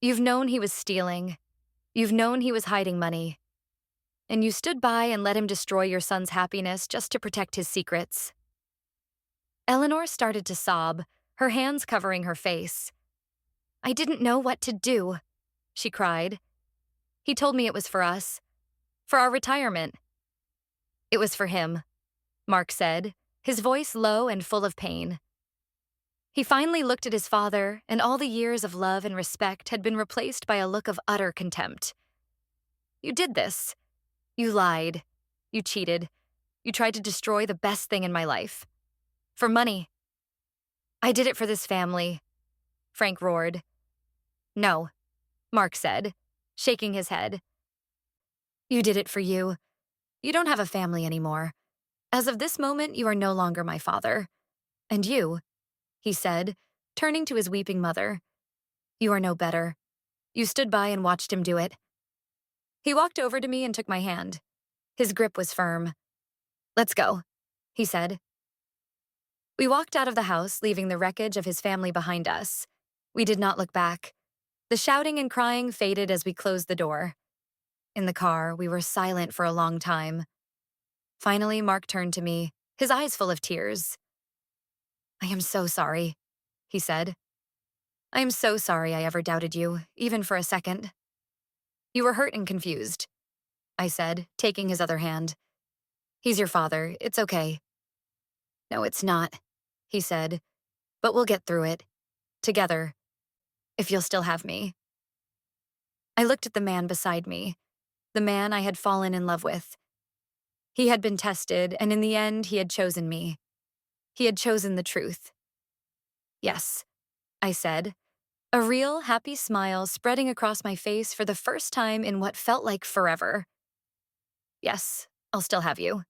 You've known he was stealing. You've known he was hiding money. And you stood by and let him destroy your son's happiness just to protect his secrets. Eleanor started to sob, her hands covering her face. I didn't know what to do, she cried. He told me it was for us, for our retirement. It was for him, Mark said, his voice low and full of pain. He finally looked at his father, and all the years of love and respect had been replaced by a look of utter contempt. You did this. You lied. You cheated. You tried to destroy the best thing in my life. For money. I did it for this family, Frank roared. No, Mark said, shaking his head. You did it for you. You don't have a family anymore. As of this moment, you are no longer my father. And you, he said, turning to his weeping mother, you are no better. You stood by and watched him do it. He walked over to me and took my hand. His grip was firm. Let's go, he said. We walked out of the house, leaving the wreckage of his family behind us. We did not look back. The shouting and crying faded as we closed the door. In the car, we were silent for a long time. Finally, Mark turned to me, his eyes full of tears. I am so sorry, he said. I am so sorry I ever doubted you, even for a second. You were hurt and confused, I said, taking his other hand. He's your father. It's okay. No, it's not, he said, but we'll get through it. Together. If you'll still have me. I looked at the man beside me, the man I had fallen in love with. He had been tested, and in the end, he had chosen me. He had chosen the truth. Yes, I said, a real, happy smile spreading across my face for the first time in what felt like forever. Yes, I'll still have you.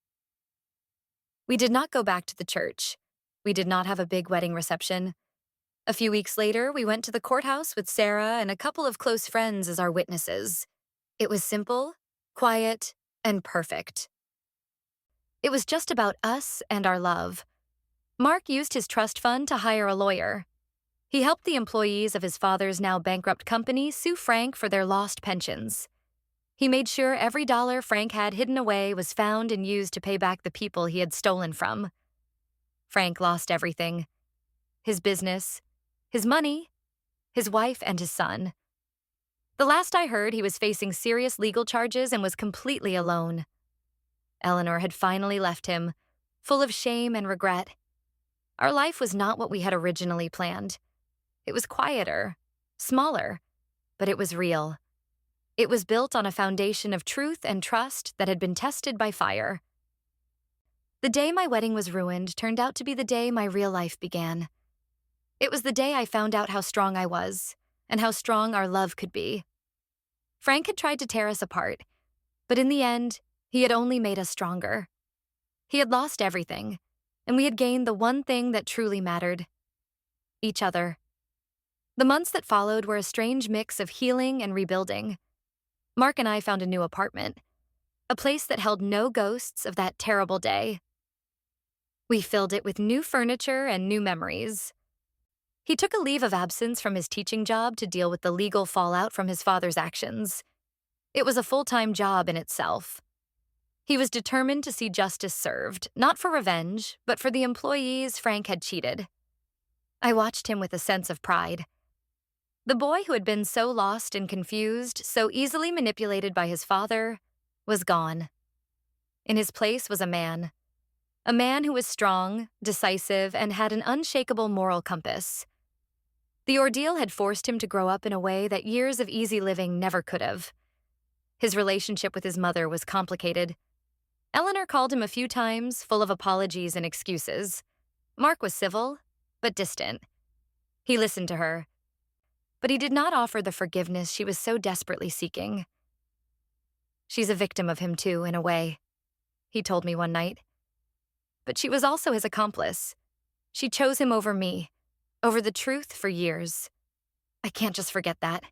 We did not go back to the church. We did not have a big wedding reception. A few weeks later, we went to the courthouse with Sarah and a couple of close friends as our witnesses. It was simple, quiet, and perfect. It was just about us and our love. Mark used his trust fund to hire a lawyer. He helped the employees of his father's now bankrupt company sue Frank for their lost pensions. He made sure every dollar Frank had hidden away was found and used to pay back the people he had stolen from. Frank lost everything. His business, his money, his wife, and his son. The last I heard, he was facing serious legal charges and was completely alone. Eleanor had finally left him, full of shame and regret. Our life was not what we had originally planned. It was quieter, smaller, but it was real. It was built on a foundation of truth and trust that had been tested by fire. The day my wedding was ruined turned out to be the day my real life began. It was the day I found out how strong I was, and how strong our love could be. Frank had tried to tear us apart, but in the end, he had only made us stronger. He had lost everything, and we had gained the one thing that truly mattered: each other. The months that followed were a strange mix of healing and rebuilding. Mark and I found a new apartment, a place that held no ghosts of that terrible day. We filled it with new furniture and new memories. He took a leave of absence from his teaching job to deal with the legal fallout from his father's actions. It was a full-time job in itself. He was determined to see justice served, not for revenge, but for the employees Frank had cheated. I watched him with a sense of pride. The boy who had been so lost and confused, so easily manipulated by his father, was gone. In his place was a man who was strong, decisive, and had an unshakable moral compass. The ordeal had forced him to grow up in a way that years of easy living never could have. His relationship with his mother was complicated. Eleanor called him a few times, full of apologies and excuses. Mark was civil, but distant. He listened to her, but he did not offer the forgiveness she was so desperately seeking. She's a victim of him too, in a way, he told me one night. But she was also his accomplice. She chose him over me, over the truth for years. I can't just forget that.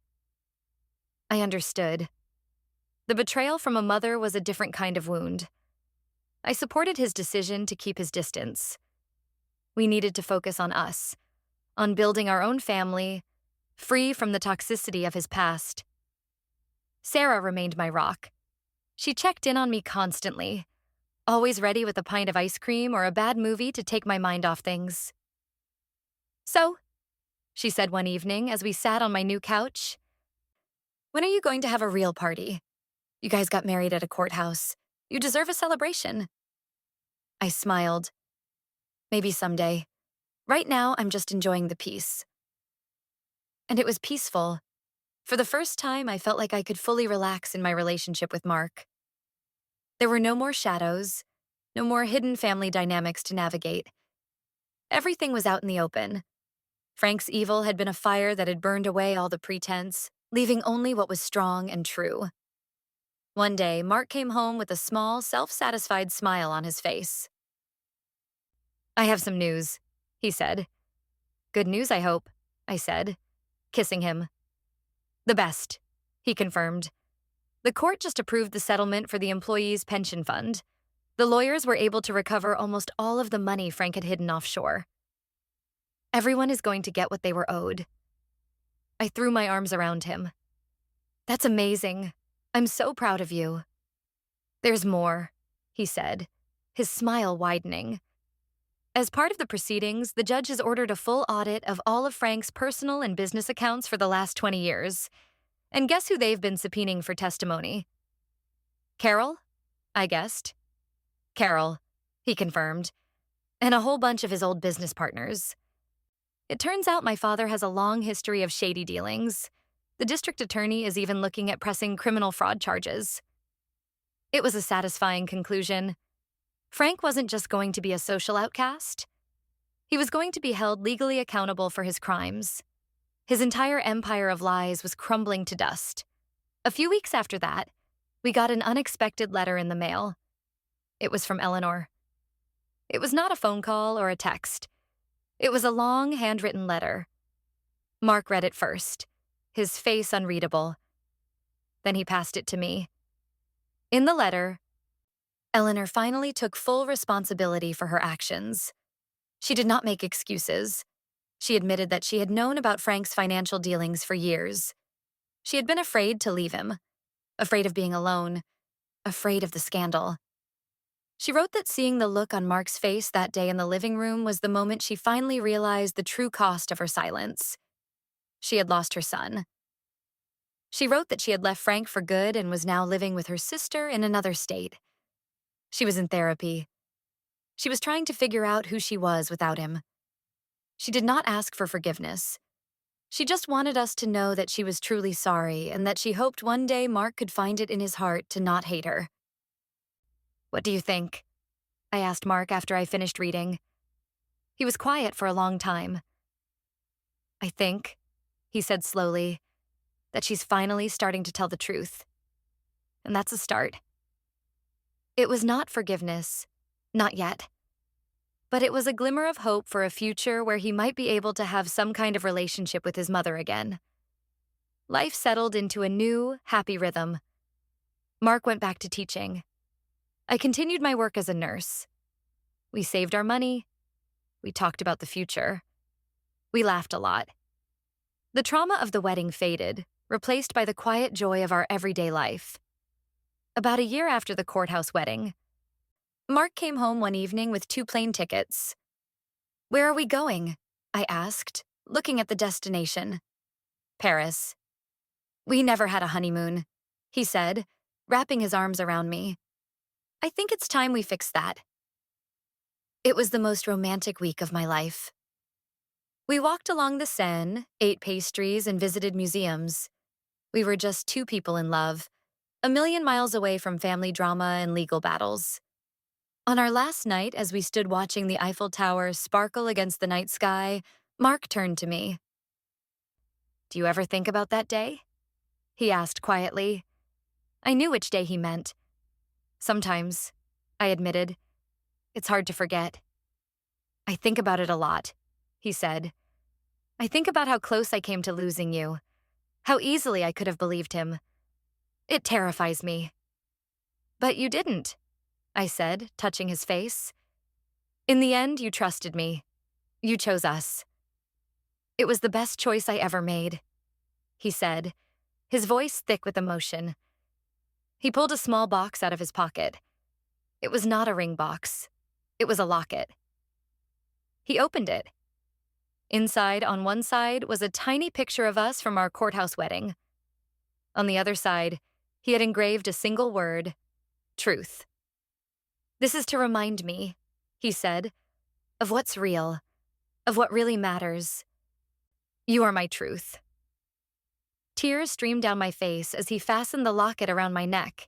I understood. The betrayal from a mother was a different kind of wound. I supported his decision to keep his distance. We needed to focus on us, on building our own family, free from the toxicity of his past. Sarah remained my rock. She checked in on me constantly, always ready with a pint of ice cream or a bad movie to take my mind off things. So, she said one evening as we sat on my new couch, when are you going to have a real party? You guys got married at a courthouse. You deserve a celebration. I smiled. Maybe someday. Right now, I'm just enjoying the peace. And it was peaceful. For the first time, I felt like I could fully relax in my relationship with Mark. There were no more shadows, no more hidden family dynamics to navigate. Everything was out in the open. Frank's evil had been a fire that had burned away all the pretense, leaving only what was strong and true. One day, Mark came home with a small, self-satisfied smile on his face. "I have some news," he said. "Good news, I hope," I said, kissing him. "The best," he confirmed. "The court just approved the settlement for the employees' pension fund. The lawyers were able to recover almost all of the money Frank had hidden offshore. Everyone is going to get what they were owed." I threw my arms around him. "That's amazing. I'm so proud of you." "There's more," he said, his smile widening. "As part of the proceedings, the judge has ordered a full audit of all of Frank's personal and business accounts for the last 20 years. And guess who they've been subpoenaing for testimony?" "Carol?" I guessed. "Carol," he confirmed, "and a whole bunch of his old business partners. It turns out my father has a long history of shady dealings. The district attorney is even looking at pressing criminal fraud charges." It was a satisfying conclusion. Frank wasn't just going to be a social outcast. He was going to be held legally accountable for his crimes. His entire empire of lies was crumbling to dust. A few weeks after that, we got an unexpected letter in the mail. It was from Eleanor. It was not a phone call or a text. It was a long, handwritten letter. Mark read it first, his face unreadable. Then he passed it to me. In the letter, Eleanor finally took full responsibility for her actions. She did not make excuses. She admitted that she had known about Frank's financial dealings for years. She had been afraid to leave him, afraid of being alone, afraid of the scandal. She wrote that seeing the look on Mark's face that day in the living room was the moment she finally realized the true cost of her silence. She had lost her son. She wrote that she had left Frank for good and was now living with her sister in another state. She was in therapy. She was trying to figure out who she was without him. She did not ask for forgiveness. She just wanted us to know that she was truly sorry and that she hoped one day Mark could find it in his heart to not hate her. "What do you think?" I asked Mark after I finished reading. He was quiet for a long time. "I think," he said slowly, "that she's finally starting to tell the truth. And that's a start." It was not forgiveness, not yet. But it was a glimmer of hope for a future where he might be able to have some kind of relationship with his mother again. Life settled into a new, happy rhythm. Mark went back to teaching. I continued my work as a nurse. We saved our money. We talked about the future. We laughed a lot. The trauma of the wedding faded, replaced by the quiet joy of our everyday life. About a year after the courthouse wedding, Mark came home one evening with 2 plane tickets. "Where are we going?" I asked, looking at the destination. "Paris." "We never had a honeymoon," he said, wrapping his arms around me. "I think it's time we fix that." It was the most romantic week of my life. We walked along the Seine, ate pastries, and visited museums. We were just 2 people in love, a million miles away from family drama and legal battles. On our last night, as we stood watching the Eiffel Tower sparkle against the night sky, Mark turned to me. "Do you ever think about that day?" he asked quietly. I knew which day he meant. "Sometimes," I admitted. "It's hard to forget." "I think about it a lot," he said. "I think about how close I came to losing you, how easily I could have believed him. It terrifies me." "But you didn't," I said, touching his face. "In the end, you trusted me. You chose us." "It was the best choice I ever made," he said, his voice thick with emotion. He pulled a small box out of his pocket. It was not a ring box. It was a locket. He opened it. Inside, on one side, was a tiny picture of us from our courthouse wedding. On the other side, he had engraved a single word: truth. "This is to remind me," he said, of what's real, of what really matters. You are my truth. Tears streamed down my face as he fastened the locket around my neck.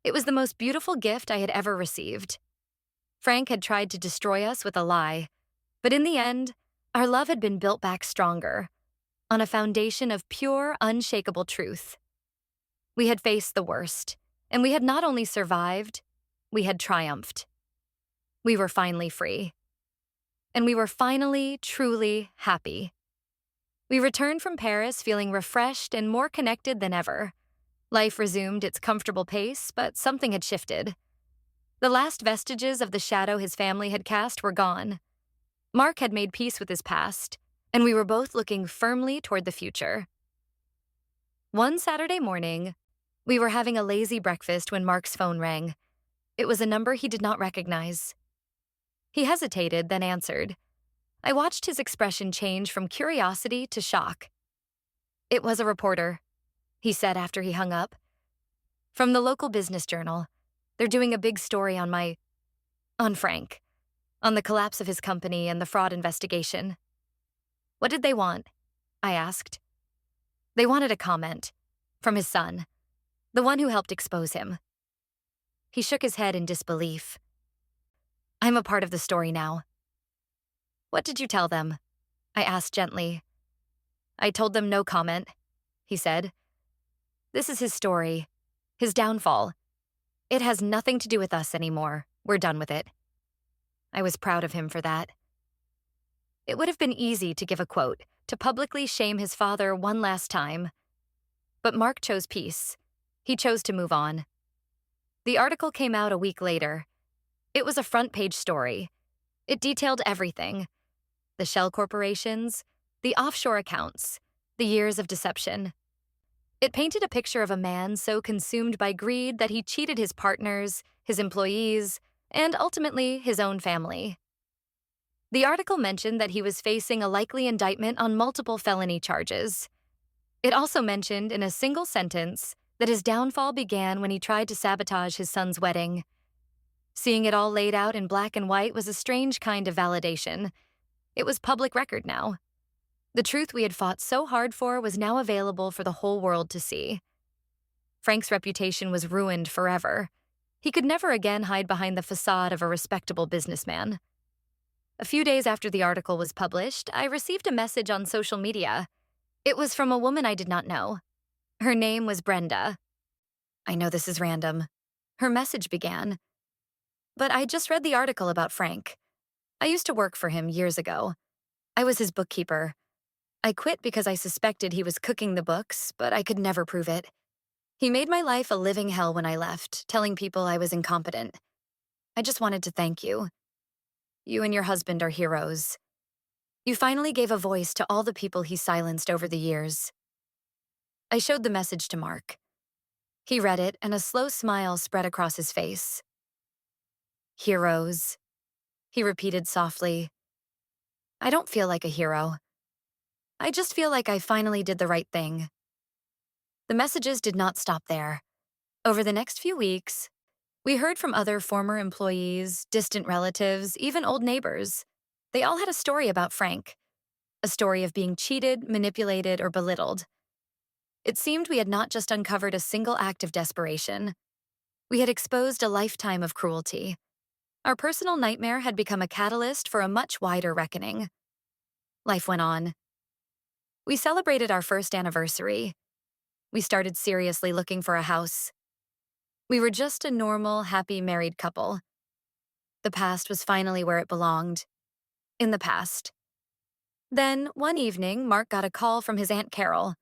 It was the most beautiful gift I had ever received. Frank had tried to destroy us with a lie, but in the end, our love had been built back stronger, on a foundation of pure, unshakable truth. We had faced the worst, and we had not only survived, we had triumphed. We were finally free. And we were finally, truly happy. We returned from Paris feeling refreshed and more connected than ever. Life resumed its comfortable pace, but something had shifted. The last vestiges of the shadow his family had cast were gone. Mark had made peace with his past, and we were both looking firmly toward the future. One Saturday morning, we were having a lazy breakfast when Mark's phone rang. It was a number he did not recognize. He hesitated, then answered. I watched his expression change from curiosity to shock. It was a reporter, he said after he hung up. From the local business journal. They're doing a big story on Frank, on the collapse of his company and the fraud investigation. What did they want? I asked. They wanted a comment from his son, the one who helped expose him. He shook his head in disbelief. I'm a part of the story now. What did you tell them? I asked gently. I told them no comment, he said. This is his story, his downfall. It has nothing to do with us anymore. We're done with it. I was proud of him for that. It would have been easy to give a quote, to publicly shame his father one last time. But Mark chose peace. He chose to move on. The article came out a week later. It was a front-page story. It detailed everything. The shell corporations, the offshore accounts, the years of deception. It painted a picture of a man so consumed by greed that he cheated his partners, his employees, and ultimately his own family. The article mentioned that he was facing a likely indictment on multiple felony charges. It also mentioned in a single sentence that his downfall began when he tried to sabotage his son's wedding. Seeing it all laid out in black and white was a strange kind of validation. It was public record now. The truth we had fought so hard for was now available for the whole world to see. Frank's reputation was ruined forever. He could never again hide behind the facade of a respectable businessman. A few days after the article was published, I received a message on social media. It was from a woman I did not know. Her name was Brenda. I know this is random. Her message began. But I just read the article about Frank. I used to work for him years ago. I was his bookkeeper. I quit because I suspected he was cooking the books, but I could never prove it. He made my life a living hell when I left, telling people I was incompetent. I just wanted to thank you. You and your husband are heroes. You finally gave a voice to all the people he silenced over the years. I showed the message to Mark. He read it, and a slow smile spread across his face. Heroes, he repeated softly. I don't feel like a hero. I just feel like I finally did the right thing. The messages did not stop there. Over the next few weeks, we heard from other former employees, distant relatives, even old neighbors. They all had a story about Frank, a story of being cheated, manipulated, or belittled. It seemed we had not just uncovered a single act of desperation. We had exposed a lifetime of cruelty. Our personal nightmare had become a catalyst for a much wider reckoning. Life went on. We celebrated our first anniversary. We started seriously looking for a house. We were just a normal, happy married couple. The past was finally where it belonged. In the past. Then, one evening, Mark got a call from his Aunt Carol.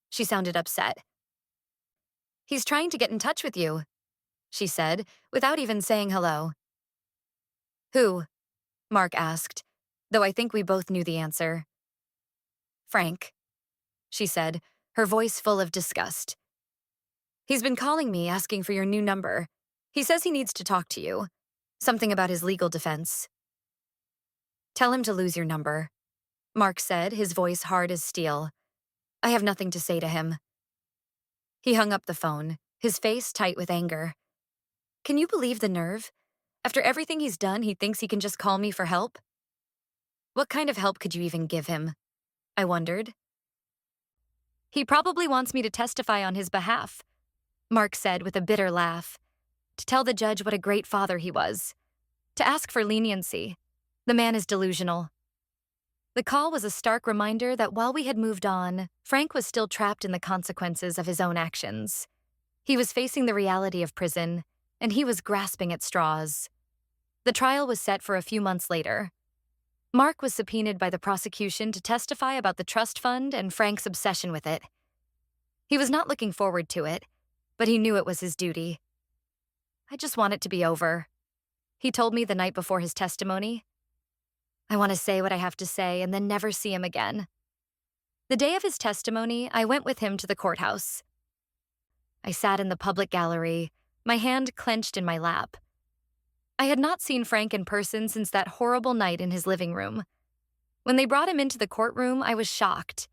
She sounded upset. He's trying to get in touch with you, she said, without even saying hello. Who? Mark asked, though I think we both knew the answer. Frank, she said, her voice full of disgust. He's been calling me asking for your new number. He says he needs to talk to you. Something about his legal defense. Tell him to lose your number, Mark said, his voice hard as steel. I have nothing to say to him. He hung up the phone, his face tight with anger. Can you believe the nerve? After everything he's done, he thinks he can just call me for help? What kind of help could you even give him? I wondered. He probably wants me to testify on his behalf, Mark said with a bitter laugh, to tell the judge what a great father he was, to ask for leniency. The man is delusional. The call was a stark reminder that while we had moved on, Frank was still trapped in the consequences of his own actions. He was facing the reality of prison, and he was grasping at straws. The trial was set for a few months later. Mark was subpoenaed by the prosecution to testify about the trust fund and Frank's obsession with it. He was not looking forward to it, but he knew it was his duty. I just want it to be over, he told me the night before his testimony. I want to say what I have to say and then never see him again. The day of his testimony, I went with him to the courthouse. I sat in the public gallery, my hand clenched in my lap. I had not seen Frank in person since that horrible night in his living room. When they brought him into the courtroom, I was shocked.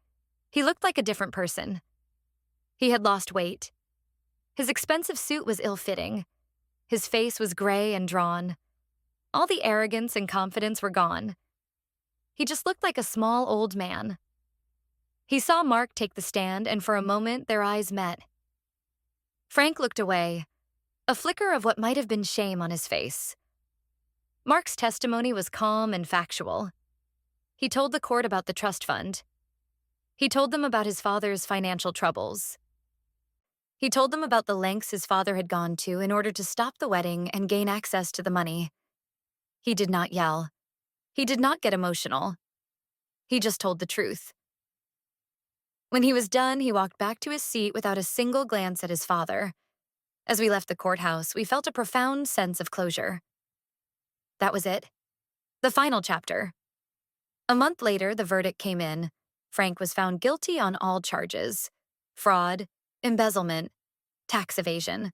He looked like a different person. He had lost weight. His expensive suit was ill-fitting. His face was gray and drawn. All the arrogance and confidence were gone. He just looked like a small old man. He saw Mark take the stand, and for a moment their eyes met. Frank looked away, a flicker of what might have been shame on his face. Mark's testimony was calm and factual. He told the court about the trust fund. He told them about his father's financial troubles. He told them about the lengths his father had gone to in order to stop the wedding and gain access to the money. He did not yell. He did not get emotional. He just told the truth. When he was done, he walked back to his seat without a single glance at his father. As we left the courthouse, we felt a profound sense of closure. That was it. The final chapter. A month later, the verdict came in. Frank was found guilty on all charges: fraud, embezzlement, tax evasion.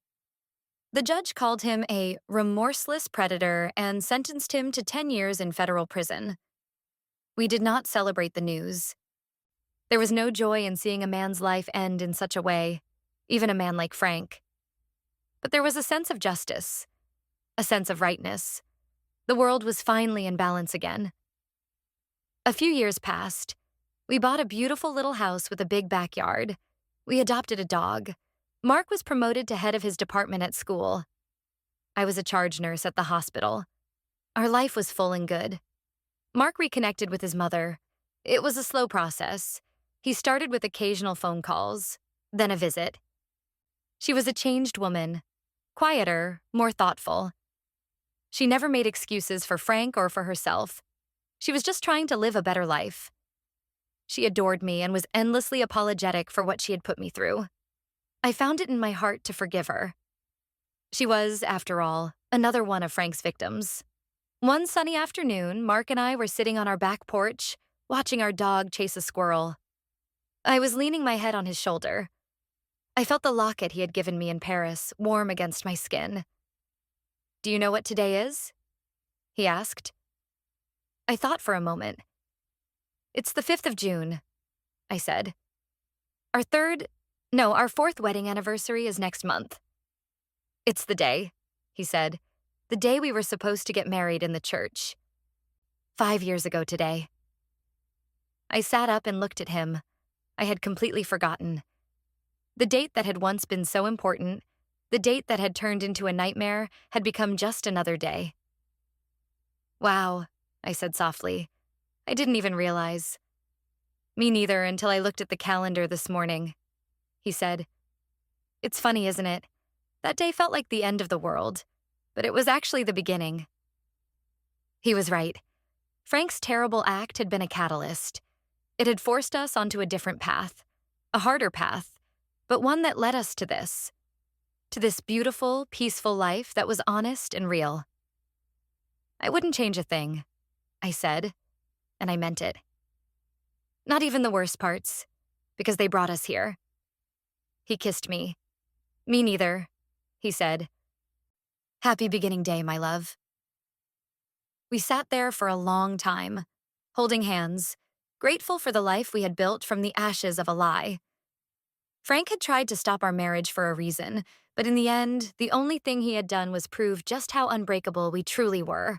The judge called him a remorseless predator and sentenced him to 10 years in federal prison. We did not celebrate the news. There was no joy in seeing a man's life end in such a way, even a man like Frank. But there was a sense of justice, a sense of rightness. The world was finally in balance again. A few years passed. We bought a beautiful little house with a big backyard. We adopted a dog. Mark was promoted to head of his department at school. I was a charge nurse at the hospital. Our life was full and good. Mark reconnected with his mother. It was a slow process. He started with occasional phone calls, then a visit. She was a changed woman, quieter, more thoughtful. She never made excuses for Frank or for herself. She was just trying to live a better life. She adored me and was endlessly apologetic for what she had put me through. I found it in my heart to forgive her. She was, after all, another one of Frank's victims. One sunny afternoon, Mark and I were sitting on our back porch, watching our dog chase a squirrel. I was leaning my head on his shoulder. I felt the locket he had given me in Paris warm against my skin. "Do you know what today is?" he asked. I thought for a moment. "It's the 5th of June, I said. Our fourth wedding anniversary is next month." "It's the day," he said. "The day we were supposed to get married in the church. 5 years ago today." I sat up and looked at him. I had completely forgotten. The date that had once been so important, the date that had turned into a nightmare, had become just another day. "Wow," I said softly. "I didn't even realize." "Me neither until I looked at the calendar this morning," he said. "It's funny, isn't it? That day felt like the end of the world, but it was actually the beginning." He was right. Frank's terrible act had been a catalyst. It had forced us onto a different path, a harder path, but one that led us to this beautiful, peaceful life that was honest and real. "I wouldn't change a thing," I said, and I meant it. "Not even the worst parts, because they brought us here." He kissed me. "Me neither," he said. "Happy beginning day, my love." We sat there for a long time, holding hands, grateful for the life we had built from the ashes of a lie. Frank had tried to stop our marriage for a reason, But in the end, the only thing he had done was prove just how unbreakable we truly were.